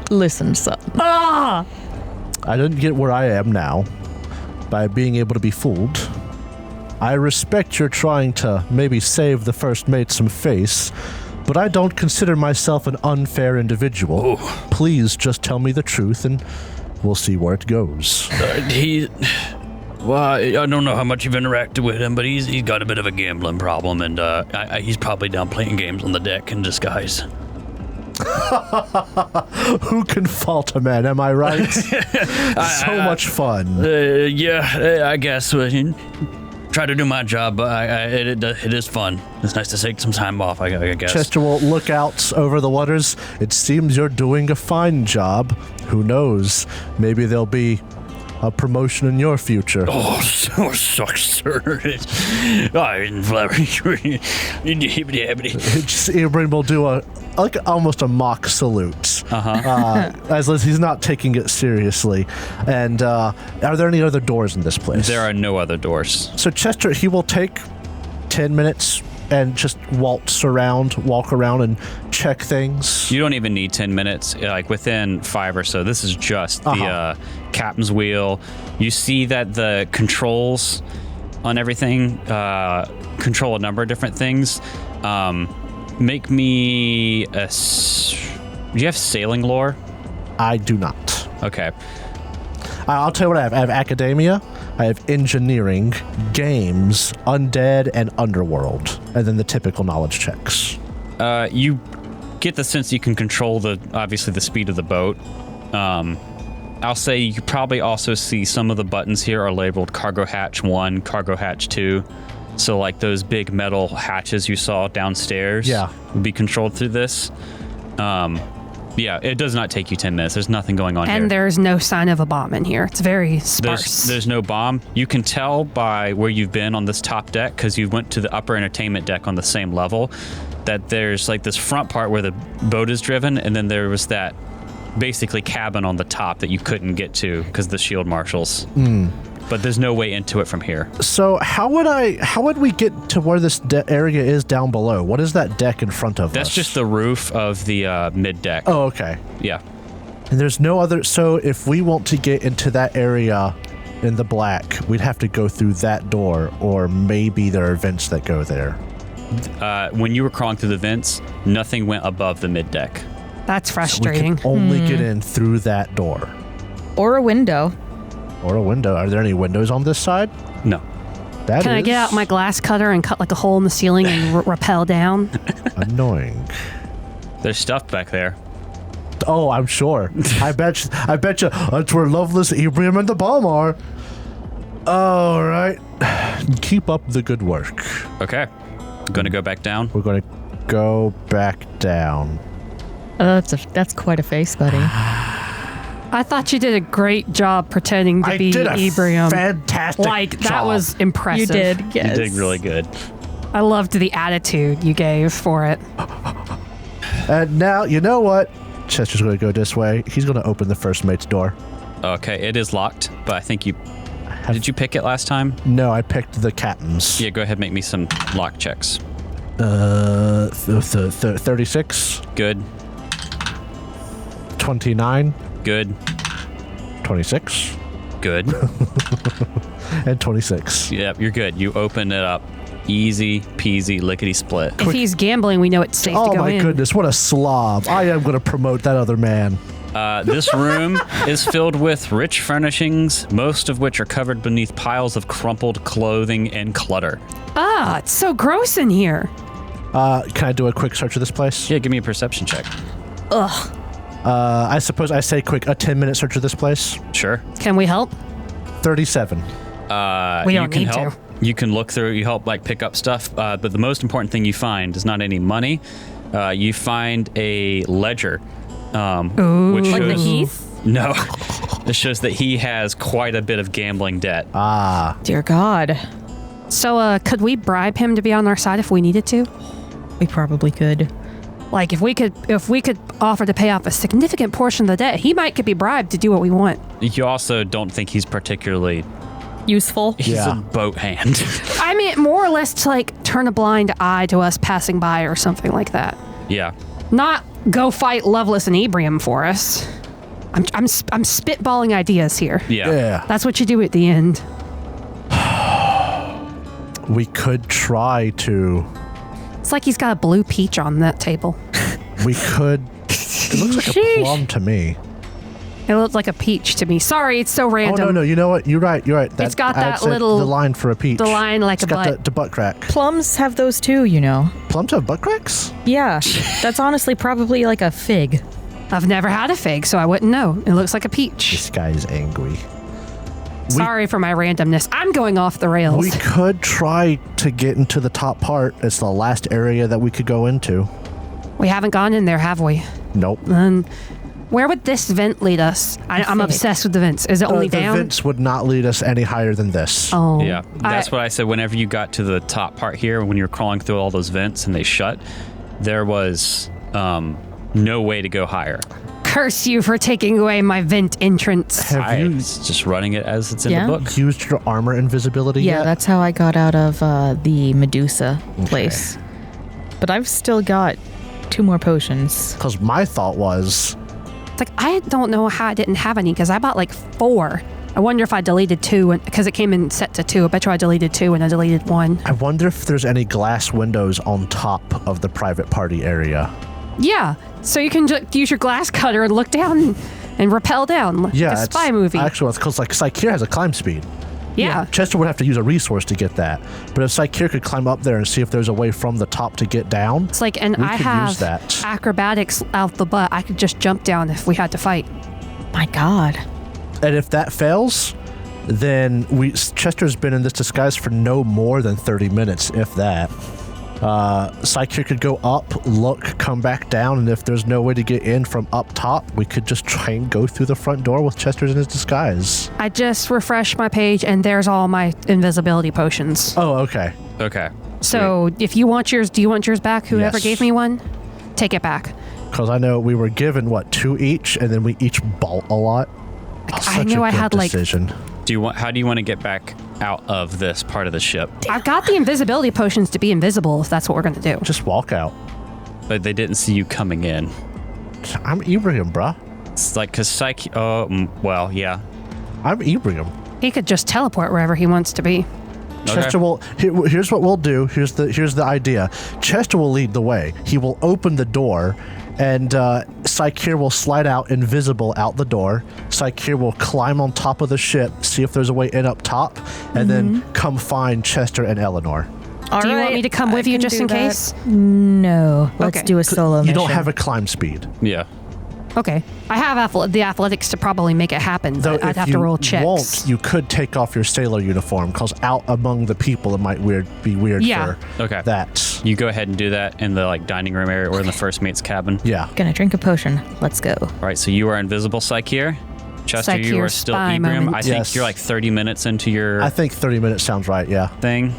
S2: Listen, son.
S3: I didn't get where I am now by being able to be fooled. I respect you're trying to maybe save the first mate some face, but I don't consider myself an unfair individual. Please just tell me the truth and we'll see where it goes.
S6: Well, I don't know how much you've interacted with him, but he's got a bit of a gambling problem, and he's probably down playing games on the deck in disguise.
S3: Who can fault a man, am I right? So much fun.
S6: Yeah, I guess. Try to do my job, but it is fun. It's nice to take some time off, I guess.
S3: Chester will look out over the waters. It seems you're doing a fine job. Who knows? Maybe there'll be a promotion in your future.
S6: Oh, so sucks, sir.
S3: Ibrahim will do almost a mock salute. As he's not taking it seriously. And are there any other doors in this place?
S4: There are no other doors.
S3: So Chester, he will take 10 minutes and just walk around and check things.
S4: You don't even need 10 minutes. Like within 5 or so, this is just the captain's wheel. You see that the controls on everything control a number of different things. Make me a... Do you have sailing lore?
S3: I do not.
S4: Okay.
S3: I'll tell you what I have. I have academia, I have engineering, games, undead, and underworld. And then the typical knowledge checks.
S4: You get the sense you can control obviously the speed of the boat. I'll say you probably also see some of the buttons here are labeled cargo hatch 1, cargo hatch 2. So like those big metal hatches you saw downstairs would be controlled through this. Yeah, it does not take you 10 minutes. There's nothing going on here.
S5: And there's no sign of a bomb in here. It's very sparse.
S4: There's no bomb. You can tell by where you've been on this top deck, because you went to the upper entertainment deck on the same level, that there's like this front part where the boat is driven, and then there was that basically cabin on the top that you couldn't get to because of the shield marshals. But there's no way into it from here.
S3: So how would we get to where this area is down below? What is that deck in front of us?
S4: That's just the roof of the mid deck.
S3: Oh, okay.
S4: Yeah.
S3: And there's no other... So if we want to get into that area in the black, we'd have to go through that door, or maybe there are vents that go there.
S4: When you were crawling through the vents, nothing went above the mid deck.
S5: That's
S3: So we
S5: frustrating.
S3: can only get in through that door.
S2: Or a window.
S3: Or a window. Are there any windows on this side?
S4: No.
S3: That
S5: Can I get out my glass cutter and cut like a hole in the ceiling and rappel down?
S3: annoying.
S4: There's stuff back there.
S3: Oh, I'm sure. I bet you that's where Loveless, Ibrahim, and the bomb are. All right. Keep up the good work.
S4: Okay. Gonna go back down.
S3: We're going to go back down.
S2: That's quite a face, buddy.
S5: I thought you did a great job pretending to be
S3: did a
S5: Ibrahim.
S3: fantastic
S5: Like, that
S3: job.
S5: was impressive.
S2: You did, yes.
S4: You did really good.
S5: I loved the attitude you gave for it.
S3: And now, you know what? Chester's going to go this way. He's going to open the first mate's door.
S4: Okay, it is locked, but I think you... Did you pick it last time?
S3: No, I picked the captain's.
S4: Yeah, go ahead and make me some lock checks.
S3: 36.
S4: Good.
S3: 29.
S4: Good.
S3: 26.
S4: Good.
S3: And 26.
S4: Yep, you're good. You open it up. Easy peasy, lickety split.
S5: If he's gambling, we know it's safe to
S3: Oh
S5: go
S3: my
S5: in.
S3: goodness, what a slob. I am going to promote that other man.
S4: This room is filled with rich furnishings, most of which are covered beneath piles of crumpled clothing and clutter.
S5: Ah, it's so gross in here.
S3: Can I do a quick search of this place?
S4: Yeah, give me a perception check.
S2: Ugh.
S3: I suppose I say quick, a 10-minute search of this place?
S4: Sure.
S5: Can we help?
S3: 37.
S5: We
S4: You
S5: don't
S4: can
S5: need
S4: help.
S5: to.
S4: You can look through, you help like pick up stuff, but the most important thing you find is not any money. You find a ledger. Which
S2: Like the
S4: shows,
S2: Heath?
S4: No. It shows that he has quite a bit of gambling debt.
S2: Dear God.
S5: So, could we bribe him to be on our side if we needed to?
S2: We probably could.
S5: Like, if we could offer to pay off a significant portion of the debt, he might could be bribed to do what we want.
S4: You also don't think he's particularly...
S2: Useful.
S4: He's
S3: Yeah.
S4: a boat hand.
S5: I mean, more or less to like turn a blind eye to us passing by or something like that.
S4: Yeah.
S5: Not go fight Loveless and Ibrahim for us. I'm spitballing ideas here.
S4: Yeah.
S5: That's what you do at the end.
S3: We could try to...
S5: It's like he's got a blue peach on that table.
S3: We could... It looks like a
S2: Sheesh.
S3: plum to me.
S5: It looks like a peach to me. Sorry, it's so
S3: Oh,
S5: random.
S3: no, you know what? You're right.
S5: It's got
S3: I
S5: that
S3: said
S5: little-
S3: The line for a peach.
S5: The line like
S3: It's
S5: a
S3: got
S5: butt.
S3: the butt crack.
S2: Plums have those too, you know.
S3: Plums have butt cracks?
S2: Yeah. That's honestly probably like a fig.
S5: I've never had a fig, so I wouldn't know. It looks like a peach.
S3: This guy is angry.
S5: Sorry for my randomness. I'm going off the rails.
S3: We could try to get into the top part. It's the last area that we could go into.
S5: We haven't gone in there, have we?
S3: Nope.
S5: Then Where would this vent lead us? I'm obsessed with the vents. Is it only
S3: the
S5: down?
S3: The vents would not lead us any higher than this.
S5: Oh.
S4: Yeah, that's what I said. Whenever you got to the top part here, when you were crawling through all those vents and they shut, there was no way to go higher.
S5: Curse you for taking away my vent entrance.
S3: Have you
S4: just running it as it's in
S2: Yeah.
S4: the book.
S3: used your armor invisibility
S2: Yeah,
S3: yet?
S2: that's how I got out of the Medusa place. But I've still got 2 more potions.
S3: Because my thought was,
S5: It's like, I don't know how I didn't have any because I bought like 4. I wonder if I deleted 2 because it came in set to 2. I bet you I deleted 2 and I deleted 1.
S3: I wonder if there's any glass windows on top of the private party area.
S5: Yeah, so you can just use your glass cutter and look down and rappel down like a spy movie.
S3: Actually, because like Psycheer has a climb speed.
S5: yeah.
S3: Chester would have to use a resource to get that. But if Psycheer could climb up there and see if there's a way from the top to get down,
S5: It's like, and
S3: we
S5: I
S3: could
S5: have
S3: use that.
S5: acrobatics out the butt. I could just jump down if we had to fight.
S2: My God.
S3: And if that fails, then Chester's been in this disguise for no more than 30 minutes, if that. Psycheer could go up, look, come back down, and if there's no way to get in from up top, we could just try and go through the front door with Chester's in his disguise.
S5: I just refreshed my page and there's all my invisibility potions.
S3: Oh, okay.
S4: Okay.
S5: So if you want yours, do you want yours back? Whoever
S3: Yes.
S5: gave me one, take it back.
S3: Because I know we were given, 2 each, and then we each bought a lot. Oh,
S5: I
S3: such
S5: knew
S3: a
S5: I
S3: good
S5: had, like-
S3: decision.
S4: How do you want to get back out of this part of the ship?
S5: I've got the invisibility potions to be invisible if that's what we're going to do.
S3: Just walk out.
S4: But they didn't see you coming in.
S3: I'm Ibrahim, bruh.
S4: It's like, because well, yeah.
S3: I'm Ibrahim.
S5: He could just teleport wherever he wants to be.
S3: Chester will. Here's what we'll do. Here's the idea. Chester will lead the way. He will open the door, and Psycheer will slide out invisible out the door. Psycheer will climb on top of the ship, see if there's a way in up top, and then come find Chester and Eleanor.
S5: Do you want me to come with you just in case?
S2: No. Let's
S5: Okay.
S2: do a solo mission.
S3: You don't have a climb speed.
S4: Yeah.
S5: Okay. I have the athletics to probably make it happen,
S3: Though
S5: but I'd
S3: if
S5: have
S3: you
S5: to roll checks.
S3: won't, you could take off your sailor uniform, because out among the people it might be weird
S5: Yeah.
S3: for
S4: Okay.
S3: that.
S4: You go ahead and do that in the dining room area or in the first mate's cabin.
S3: Yeah.
S2: Gonna drink a potion. Let's go.
S4: All right, so you are invisible, Psycheer. Chester, you
S5: Psycheer
S4: are still
S5: spy
S4: Ibrahim.
S5: moment.
S4: I think
S3: Yes.
S4: you're 30 minutes into your
S3: I think 30 minutes sounds right, yeah.
S4: thing.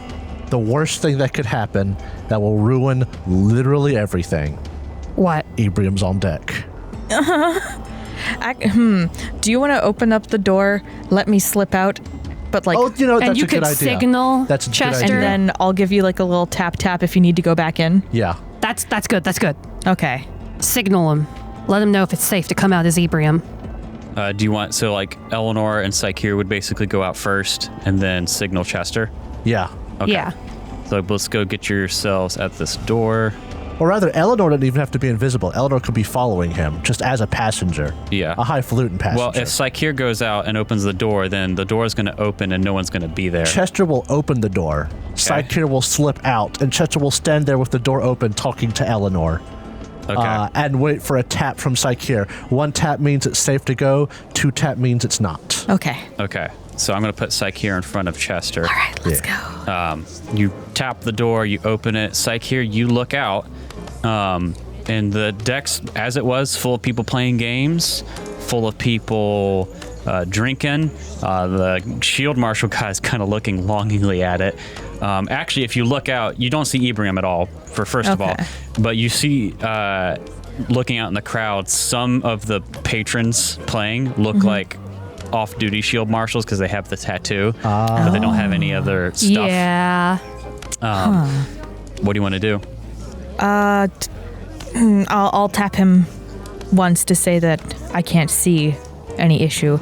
S3: The worst thing that could happen that will ruin literally everything.
S5: What?
S3: Ibrahim's on deck.
S2: Do you want to open up the door, let me slip out, but
S3: Oh,
S5: And
S3: that's
S5: you
S3: a good
S5: could
S3: idea.
S5: signal
S3: That's a good
S5: Chester.
S3: idea.
S2: and then I'll give you a little tap if you need to go back in?
S3: Yeah.
S5: That's good. That's good.
S2: Okay.
S5: Signal him. Let him know if it's safe to come out as Ibrahim.
S4: Do you want, Eleanor and Psycheer would basically go out first and then signal Chester?
S3: Yeah.
S4: Okay.
S5: Yeah.
S4: So let's go get yourselves at this door.
S3: Or rather, Eleanor doesn't even have to be invisible. Eleanor could be following him, just as a passenger.
S4: Yeah.
S3: A highfalutin passenger.
S4: Well, if Psycheer goes out and opens the door, then the door is going to open and no one's going to be there.
S3: Chester will open the door. Psycheer will slip out, and Chester will stand there with the door open talking to Eleanor.
S4: Okay.
S3: And wait for a tap from Psycheer. 1 tap means it's safe to go. 2 tap means it's not.
S2: Okay.
S4: Okay. So I'm going to put Psycheer in front of Chester.
S2: All right, let's go.
S4: You tap the door, you open it. Psycheer, you look out, and the deck's, as it was, full of people playing games, full of people drinking. The shield marshal guy is kind of looking longingly at it. Actually, if you look out, you don't see Ibrahim at all, first of all.
S2: Okay.
S4: But you see, looking out in the crowd, some of the patrons playing look like off-duty shield marshals because they have the tattoo, but they don't have any other stuff.
S5: Yeah.
S4: What do you want to do?
S2: I'll tap him once to say that I can't see any issue.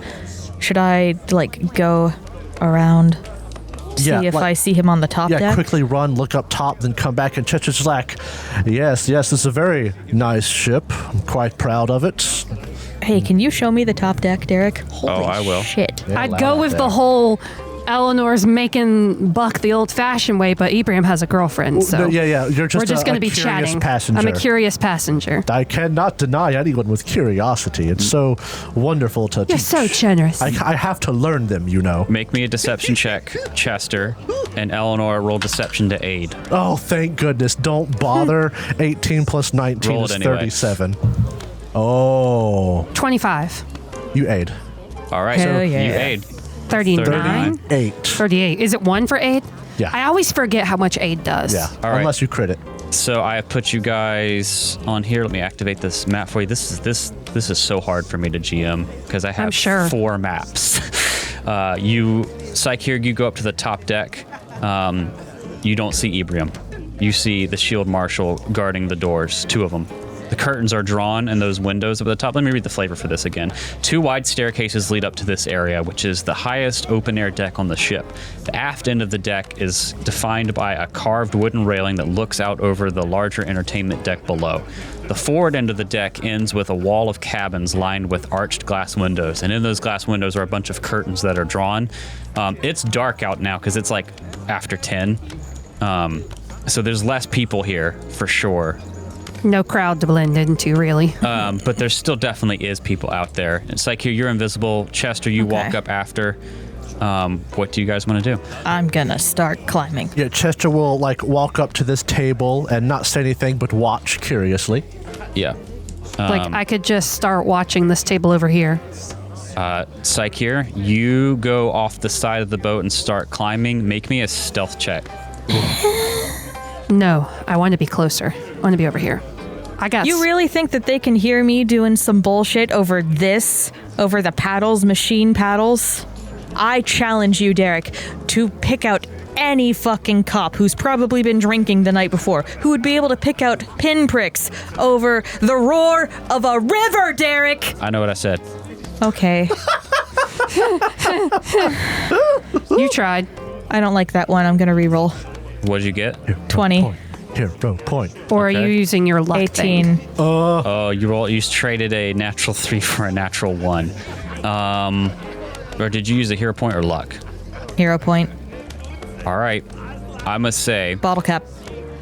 S2: Should I go around, see if I see him on the top deck?
S3: Quickly run, look up top, then come back, and Chester's like, yes, this is a very nice ship. I'm quite proud of it.
S2: Hey, can you show me the top deck, Derek? Holy
S4: I will.
S2: Shit.
S3: Yeah,
S5: I'd
S3: loud
S5: go
S3: out
S5: with
S3: there.
S5: the whole Eleanor's making buck the old-fashioned way, but Ibrahim has a girlfriend, so
S3: No, yeah, you're just
S5: we're just
S3: going
S5: to be
S3: curious
S5: chatting.
S3: passenger.
S5: I'm a curious passenger.
S3: I cannot deny anyone with curiosity. It's so wonderful to
S5: You're
S3: teach.
S5: so generous.
S3: I have to learn them, you know.
S4: Make me a deception check, Chester, and Eleanor roll deception to aid.
S3: Oh, thank goodness. Don't bother. 18 plus 19
S4: Roll it
S3: is
S4: anyway.
S3: 37. Oh.
S5: 25.
S3: You aid.
S4: All right,
S2: Hell
S4: so
S2: yeah.
S4: you aid.
S5: 39.
S3: 8.
S5: 38. Is it 1 for aid?
S3: Yeah.
S5: I always forget how much aid does.
S3: Yeah.
S4: All right.
S3: Unless you crit it.
S4: So I have put you guys on here. Let me activate this map for you. This is so hard for me to GM because I have
S5: I'm sure.
S4: 4 maps. You, Psych, here you go up to the top deck. You don't see Ebrium. You see the shield marshal guarding the doors, 2 of them. The curtains are drawn and those windows up at the top. Let me read the flavor for this again. 2 wide staircases lead up to this area, which is the highest open-air deck on the ship. The aft end of the deck is defined by a carved wooden railing that looks out over the larger entertainment deck below. The forward end of the deck ends with a wall of cabins lined with arched glass windows, and in those glass windows are a bunch of curtains that are drawn. It's dark out now because it's like after 10. So there's less people here for sure.
S5: No crowd to blend into, really.
S4: But there still definitely is people out there. It's like you're invisible. Chester, you
S2: Okay.
S4: walk up after. What do you guys want to do?
S2: I'm gonna start climbing.
S3: Yeah, Chester will like walk up to this table and not say anything but watch curiously.
S4: Yeah.
S5: Like, I could just start watching this table over here.
S4: Psych here, you go off the side of the boat and start climbing. Make me a stealth check.
S5: No, I want to be closer. I want to be over here. I got...
S2: You really think that they can hear me doing some bullshit over the paddles, machine paddles? I challenge you, Derek, to pick out any fucking cop who's probably been drinking the night before, who would be able to pick out pinpricks over the roar of a river, Derek!
S4: I know what I said.
S2: Okay.
S5: You tried.
S2: I don't like that one. I'm gonna reroll.
S4: What did you get?
S2: 20.
S3: Hero point.
S5: Or are
S4: Okay.
S5: you using your luck
S2: 18.
S5: thing?
S4: Oh, you traded a natural 3 for a natural 1. Or did you use a hero point or luck?
S2: Hero point.
S4: All right. I must say,
S2: Bottle cap.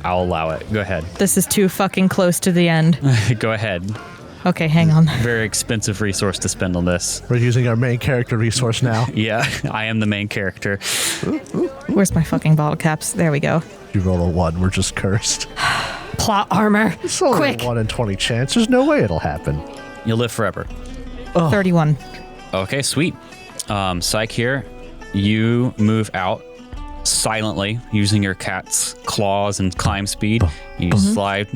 S4: I'll allow it. Go ahead.
S2: This is too fucking close to the end.
S4: Go ahead.
S2: Okay, hang on.
S4: Very expensive resource to spend on this.
S3: We're using our main character resource now.
S4: Yeah, I am the main character.
S2: Where's my fucking bottle caps? There we go.
S3: You roll a 1, we're just cursed.
S5: Plot armor.
S3: It's only
S5: Quick.
S3: a 1 in 20 chance. There's no way it'll happen.
S4: You'll live forever.
S2: 31.
S4: Okay, sweet. Psych here, you move out silently using your cat's claws and climb speed. You slide,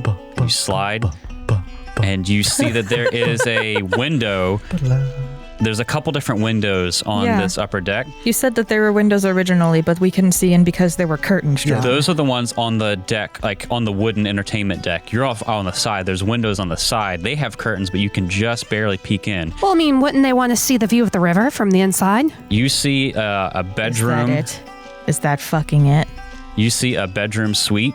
S4: and you see that there is a window. There's a couple different windows on
S2: Yeah.
S4: this upper deck.
S2: You said that there were windows originally, but we couldn't see in because there were curtains drawn.
S4: Those are the ones on the deck, like on the wooden entertainment deck. You're off on the side. There's windows on the side. They have curtains, but you can just barely peek in.
S5: Well, I mean, wouldn't they want to see the view of the river from the inside?
S4: You see a bedroom.
S2: Is that it? Is that fucking it?
S4: You see a bedroom suite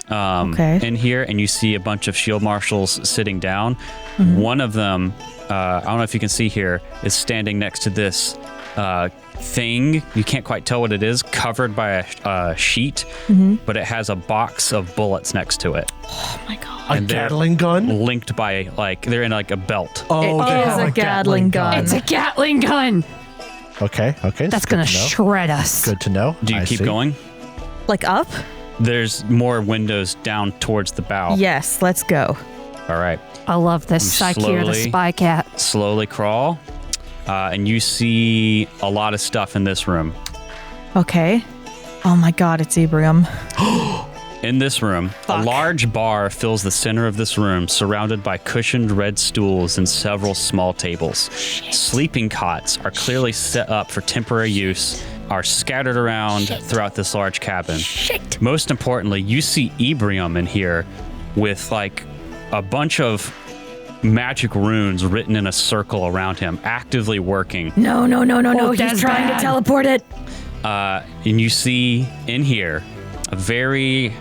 S2: Okay.
S4: in here, and you see a bunch of shield marshals sitting down. One of them, I don't know if you can see here, is standing next to this thing. You can't quite tell what it is, covered by a sheet, but it has a box of bullets next to it.
S2: Oh my god.
S3: A
S4: And they're
S3: Gatling gun?
S4: Linked by, like, they're in like a belt.
S3: Oh,
S2: It
S3: they
S2: is
S3: have
S2: a Gatling gun.
S5: It's a Gatling gun.
S3: Okay.
S5: That's
S3: good
S5: going to
S3: to know.
S5: shred us.
S3: Good to know.
S4: Do you
S3: I
S4: keep
S3: see.
S4: going?
S2: Like up?
S4: There's more windows down towards the bow.
S2: Yes, let's go.
S4: All right.
S5: I love this
S4: You
S5: Psyche here, the
S4: slowly-
S5: spy cat.
S4: Slowly crawl, and you see a lot of stuff in this room.
S2: Okay. Oh my god, it's Ebrium.
S4: In this room,
S2: Fuck.
S4: a large bar fills the center of this room, surrounded by cushioned red stools and several small tables. Sleeping cots are clearly set up for temporary use, are scattered around throughout this large cabin. Most importantly, you see Ebrium in here with like a bunch of magic runes written in a circle around him, actively working.
S2: No.
S5: Oh,
S2: He's
S5: that's
S2: trying
S5: bad.
S2: to teleport it.
S4: And you see in here a very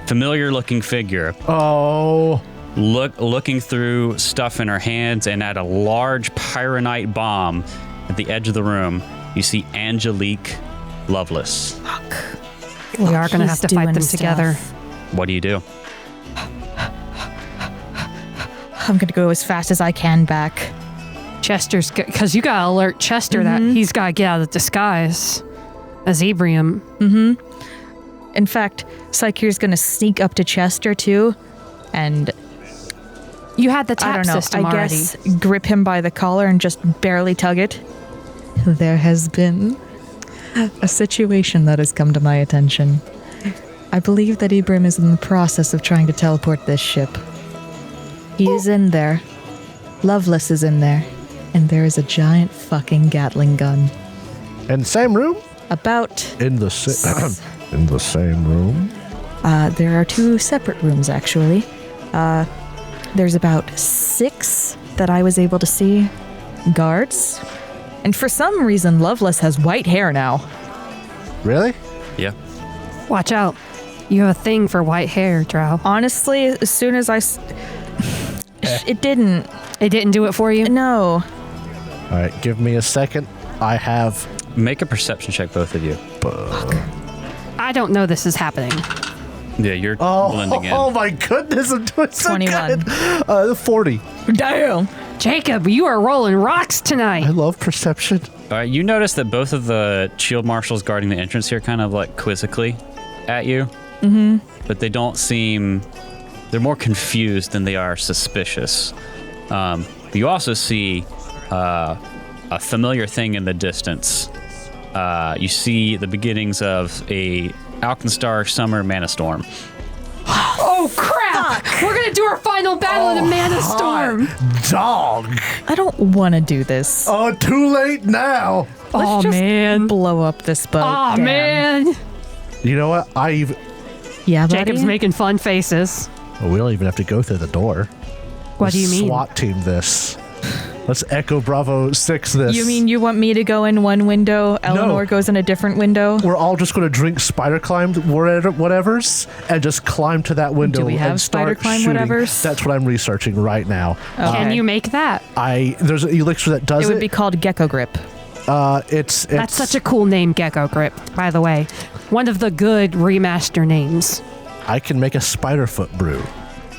S4: familiar looking figure
S3: Oh.
S4: looking through stuff in her hands, and at a large pyronite bomb at the edge of the room, you see Angelique Lovelace.
S5: We are going to have
S2: He's
S5: to fight
S2: doing
S5: them together.
S2: stuff.
S4: What do you do?
S2: I'm gonna go as fast as I can back.
S5: Chester's, because you got to alert Chester that he's got to get out of disguise as Ebrium.
S2: In fact, Psyche's gonna sneak up to Chester too, and
S5: You had the
S2: I
S5: tap
S2: don't know.
S5: system
S2: I
S5: already.
S2: guess grip him by the collar and just barely tug it. There has been a situation that has come to my attention. I believe that Ibram is in the process of trying to teleport this ship. He is in there. Loveless is in there. And there is a giant fucking Gatling gun.
S3: In the same room?
S2: About...
S3: In the in the same room?
S2: There are 2 separate rooms, actually. There's about 6 that I was able to see. Guards. And for some reason, Loveless has white hair now.
S3: Really?
S6: Yeah.
S5: Watch out. You have a thing for white hair, Drow.
S2: Honestly, as soon as it didn't.
S5: It didn't do it for you?
S2: No.
S3: All right, give me a second. I have...
S4: Make a perception check, both of you.
S5: I don't know this is happening.
S4: Yeah, you're blending in.
S3: Oh my goodness, I'm doing so
S2: 21.
S3: good. 40.
S2: Damn.
S5: Jacob, you are rolling rocks tonight.
S3: I love perception.
S4: All right, you notice that both of the shield marshals guarding the entrance here kind of like quizzically at you. Mm-hmm. But they don't seem... They're more confused than they are suspicious. You also see a familiar thing in the distance. You see the beginnings of a Alkenstar summer mana storm.
S5: Oh, crap! We're going to do our final battle in a mana storm.
S3: Dog.
S2: I don't want to do this.
S3: Oh, too late now.
S5: Oh,
S2: just
S5: man.
S2: blow up this boat.
S5: Oh,
S2: Damn.
S5: man.
S3: You know what?
S2: Yeah, buddy?
S5: Jacob's making fun faces.
S3: We don't even have to go through the door.
S5: What do you mean?
S3: SWAT team this. Let's Echo Bravo 6 this.
S2: You mean you want me to go in one window, Eleanor goes in a different window?
S3: We're all just going to drink spider climb whatevers and just climb to that window
S2: Do we have
S3: and start
S2: spider climb
S3: shooting.
S2: whatevers?
S3: That's what I'm researching right now.
S2: Okay.
S5: Can you make that?
S3: There's an elixir that does
S2: It would be called Gecko Grip.
S3: It's
S5: That's such a cool name, Gecko Grip, by the way. One of the good remaster names.
S3: I can make a spider foot brew.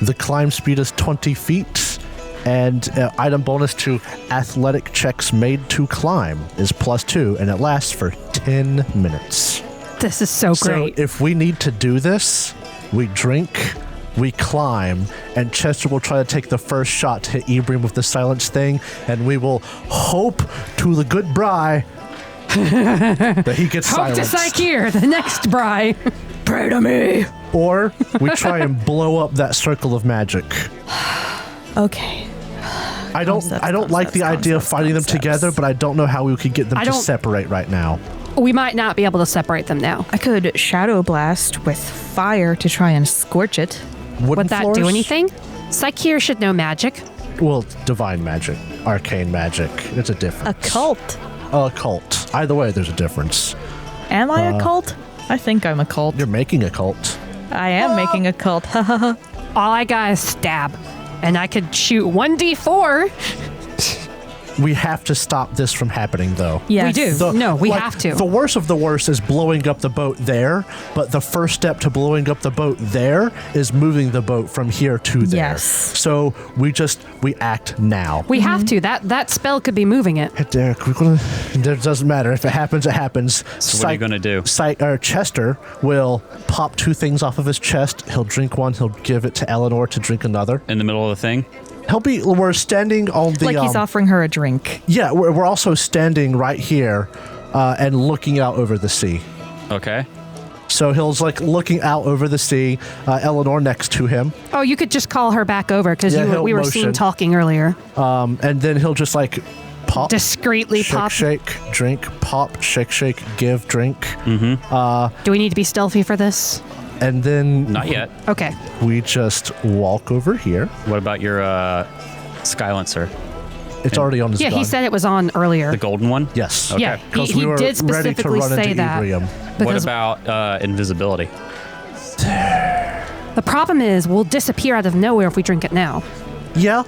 S3: The climb speed is 20 feet, and item bonus to athletic checks made to climb is +2, and it lasts for 10 minutes.
S5: This is so great.
S3: So if we need to do this, we drink, we climb, and Chester will try to take the first shot to hit Ibram with the silence thing, and we will hope to the good Bri that he gets
S5: Hope to
S3: silenced.
S5: Psycheer, the next Bri.
S2: Pray to me.
S3: Or we try and blow up that circle of magic.
S2: Okay.
S3: I don't like the idea of fighting them together, but I don't know how we could get them to separate right now.
S5: We might not be able to separate them now.
S2: I could Shadow Blast with fire to try and scorch it.
S3: Wooden
S5: Would that
S3: floors?
S5: do anything? Psycheer should know magic.
S3: Well, divine magic, arcane magic. It's a difference.
S2: Occult.
S3: Occult. Either way, there's a difference.
S2: Am I a cult? I think I'm a cult.
S3: You're making a cult.
S2: I am making a cult.
S5: All I got is stab. And I could shoot 1d4.
S3: We have to stop this from happening, though.
S2: Yes.
S5: We do. We have to.
S3: The worst of the worst is blowing up the boat there, but the first step to blowing up the boat there is moving the boat from here to there.
S2: Yes.
S3: So we act now.
S5: We have to. That spell could be moving it.
S3: Hey, Derek, it doesn't matter. If it happens, it happens.
S4: So what are you going to do?
S3: Chester will pop 2 things off of his chest. He'll drink one. He'll give it to Eleanor to drink another.
S4: In the middle of the thing?
S3: We're standing on the...
S2: Like he's offering her a drink.
S3: Yeah, we're also standing right here and looking out over the sea.
S4: Okay.
S3: So he'll like looking out over the sea, Eleanor next to him.
S5: Oh, you could just call her back over because we were seen
S3: motion.
S5: talking earlier.
S3: And then he'll just like pop.
S5: Discreetly
S3: shake,
S5: pop.
S3: Shake, drink, pop, shake, give, drink.
S5: Do we need to be stealthy for this?
S3: And then...
S4: Not yet.
S5: Okay.
S3: We just walk over here.
S4: What about your Skylancer?
S3: It's already on his gun.
S5: Yeah, he said it was on earlier.
S4: The golden one?
S3: Yes.
S4: Okay.
S5: Yeah,
S3: Because
S5: he
S3: we were
S5: did
S3: ready to
S5: specifically
S3: run
S5: say
S3: into
S5: that.
S3: Ebrium.
S4: What
S5: Because
S4: about invisibility?
S5: the problem is we'll disappear out of nowhere if we drink it now.
S3: Yeah.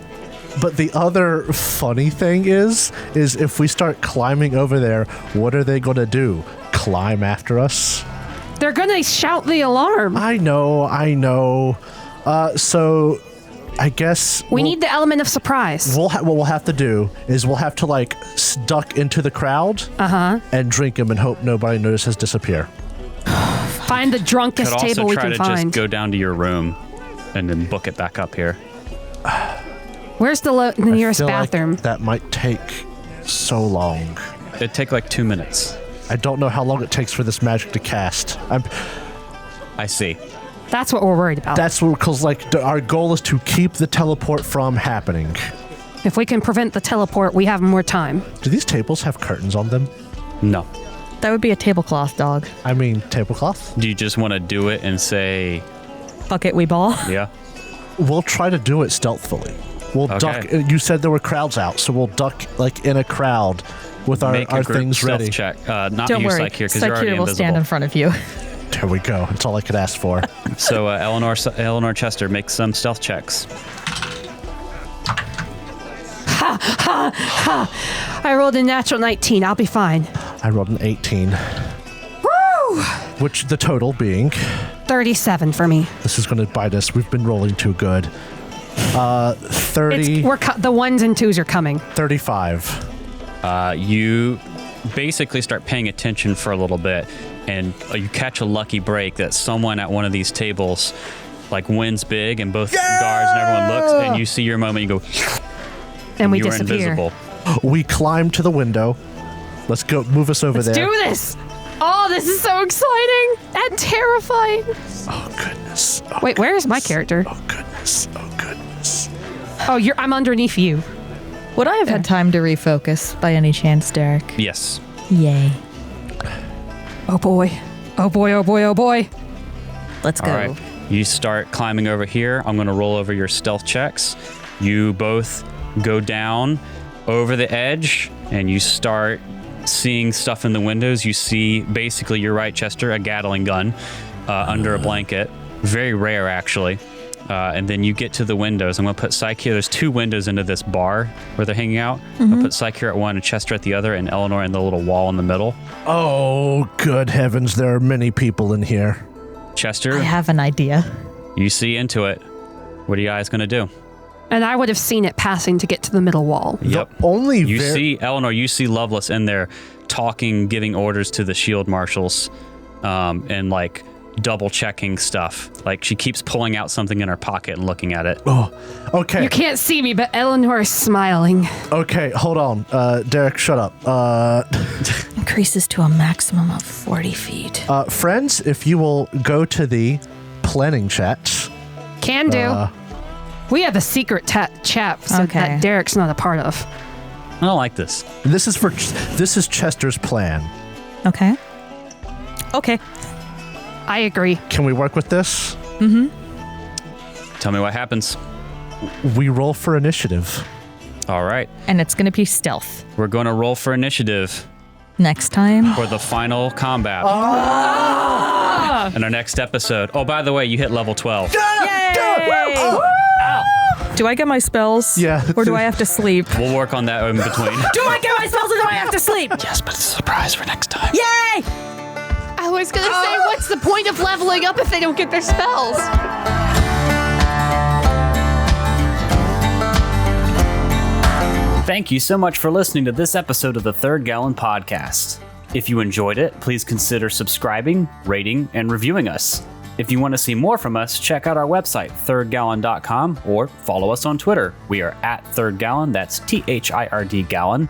S3: But the other funny thing is if we start climbing over there, what are they going to do? Climb after us?
S5: They're gonna shout the alarm.
S3: I know. So I guess
S5: We need the element of surprise.
S3: what we'll have to do is we'll have to like duck into the crowd and drink them and hope nobody notices disappear.
S5: Find the drunkest
S4: Could also
S5: table we
S4: try
S5: can
S4: to
S5: find.
S4: just go down to your room and then book it back up here.
S5: Where's the nearest
S3: feel like
S5: bathroom?
S3: that might take so long.
S4: It'd take like 2 minutes.
S3: I don't know how long it takes for this magic to cast.
S4: I see.
S5: That's what we're worried about.
S3: That's what, because our goal is to keep the teleport from happening.
S5: If we can prevent the teleport, we have more time.
S3: Do these tables have curtains on them?
S4: No.
S2: That would be a tablecloth, dog.
S3: I mean, tablecloth?
S4: Do you just want to do it and say,
S2: Fuck it, we ball.
S4: yeah?
S3: We'll try to do it stealthily. We'll duck. You said there were crowds out, so we'll duck in a crowd with our
S4: group
S3: things
S4: stealth
S3: ready.
S4: check. Not
S2: Don't
S4: you,
S2: worry.
S4: Psyche, because you're already
S2: Psyche will
S4: invisible.
S2: stand in front of you.
S3: There we go. That's all I could ask for.
S4: So Eleanor Chester, make some stealth checks.
S5: I rolled a natural 19. I'll be fine.
S3: I rolled an 18.
S5: Woo!
S3: Which the total being,
S5: 37 for me.
S3: this is going to bite us. We've been rolling too good. 30,
S5: The ones and twos are coming.
S3: 35.
S4: You basically start paying attention for a little bit, and you catch a lucky break that someone at one of these tables wins big, and both guards and everyone looks, and you see your moment, you go,
S5: And we
S4: you're
S5: disappear.
S4: invisible.
S3: We climb to the window. Let's go. Move us over
S5: Let's
S3: there.
S5: do this! Oh, this is so exciting and terrifying.
S3: Oh, goodness. Oh,
S5: Wait, where is my character?
S3: Oh, goodness. Oh, goodness.
S5: Oh, I'm underneath you.
S2: Would I have had time to refocus by any chance, Derek?
S4: Yes.
S2: Yay.
S5: Oh boy. Oh boy, oh boy, oh boy.
S2: Let's go.
S4: All right. You start climbing over here. I'm going to roll over your stealth checks. You both go down over the edge, and you start seeing stuff in the windows. You see, basically, you're right, Chester, a Gatling gun under a blanket. Very rare, actually. And then you get to the windows. I'm going to put Psyche. There's 2 windows into this bar where they're hanging out. I'm going to put Psyche at one and Chester at the other, and Eleanor in the little wall in the middle.
S3: Oh, good heavens. There are many people in here.
S4: Chester,
S2: I have an idea.
S4: you see into it. What are you guys going to do?
S5: And I would have seen it passing to get to the middle wall.
S4: Yep.
S3: Only
S4: You see, Eleanor, you see Lovelace in there talking, giving orders to the shield marshals, and double checking stuff. She keeps pulling out something in her pocket and looking at it.
S3: Oh, okay.
S5: You can't see me, but Eleanor is smiling.
S3: Okay, hold on. Derek, shut up.
S2: Increases to a maximum of 40 feet.
S3: Friends, if you will go to the planning chats.
S5: Can do. We have a secret chat that Derek's not a part of.
S4: I don't like this.
S3: This is Chester's plan.
S2: Okay. Okay.
S5: I agree.
S3: Can we work with this?
S4: Tell me what happens.
S3: We roll for initiative.
S4: All right.
S2: And it's going to be stealth.
S4: We're going to roll for initiative
S2: Next time.
S4: for the final combat in our next episode. Oh, by the way, you hit level 12.
S2: Do I get my spells?
S3: Yeah.
S2: Or do I have to sleep?
S4: We'll work on that in between.
S2: Do I get my spells or do I have to sleep?
S4: Yes, but it's a surprise for next time.
S2: Yay!
S5: I was going to say, what's the point of leveling up if they don't get their spells?
S4: Thank you so much for listening to this episode of the Third Gallon Podcast. If you enjoyed it, please consider subscribing, rating, and reviewing us. If you want to see more from us, check out our website, thirdgallon.com, or follow us on Twitter. We are at Third Gallon, that's THIRD Gallon.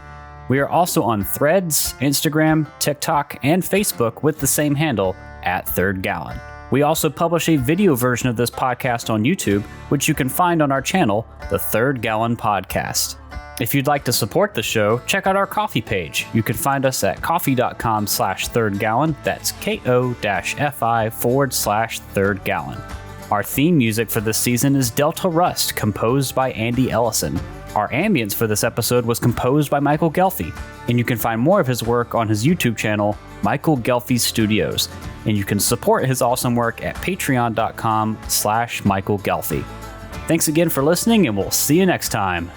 S4: We are also on Threads, Instagram, TikTok, and Facebook with the same handle, at Third Gallon. We also publish a video version of this podcast on YouTube, which you can find on our channel, The Third Gallon Podcast. If you'd like to support the show, check out our coffee page. You can find us at coffee.com/thirdgallon. That's KO-FI/Third Gallon. Our theme music for this season is Delta Rust, composed by Andy Ellison. Our ambience for this episode was composed by Michael Ghelfi, and you can find more of his work on his YouTube channel, Michael Ghelfi Studios, and you can support his awesome work at patreon.com/Michael Ghelfi. Thanks again for listening, and we'll see you next time.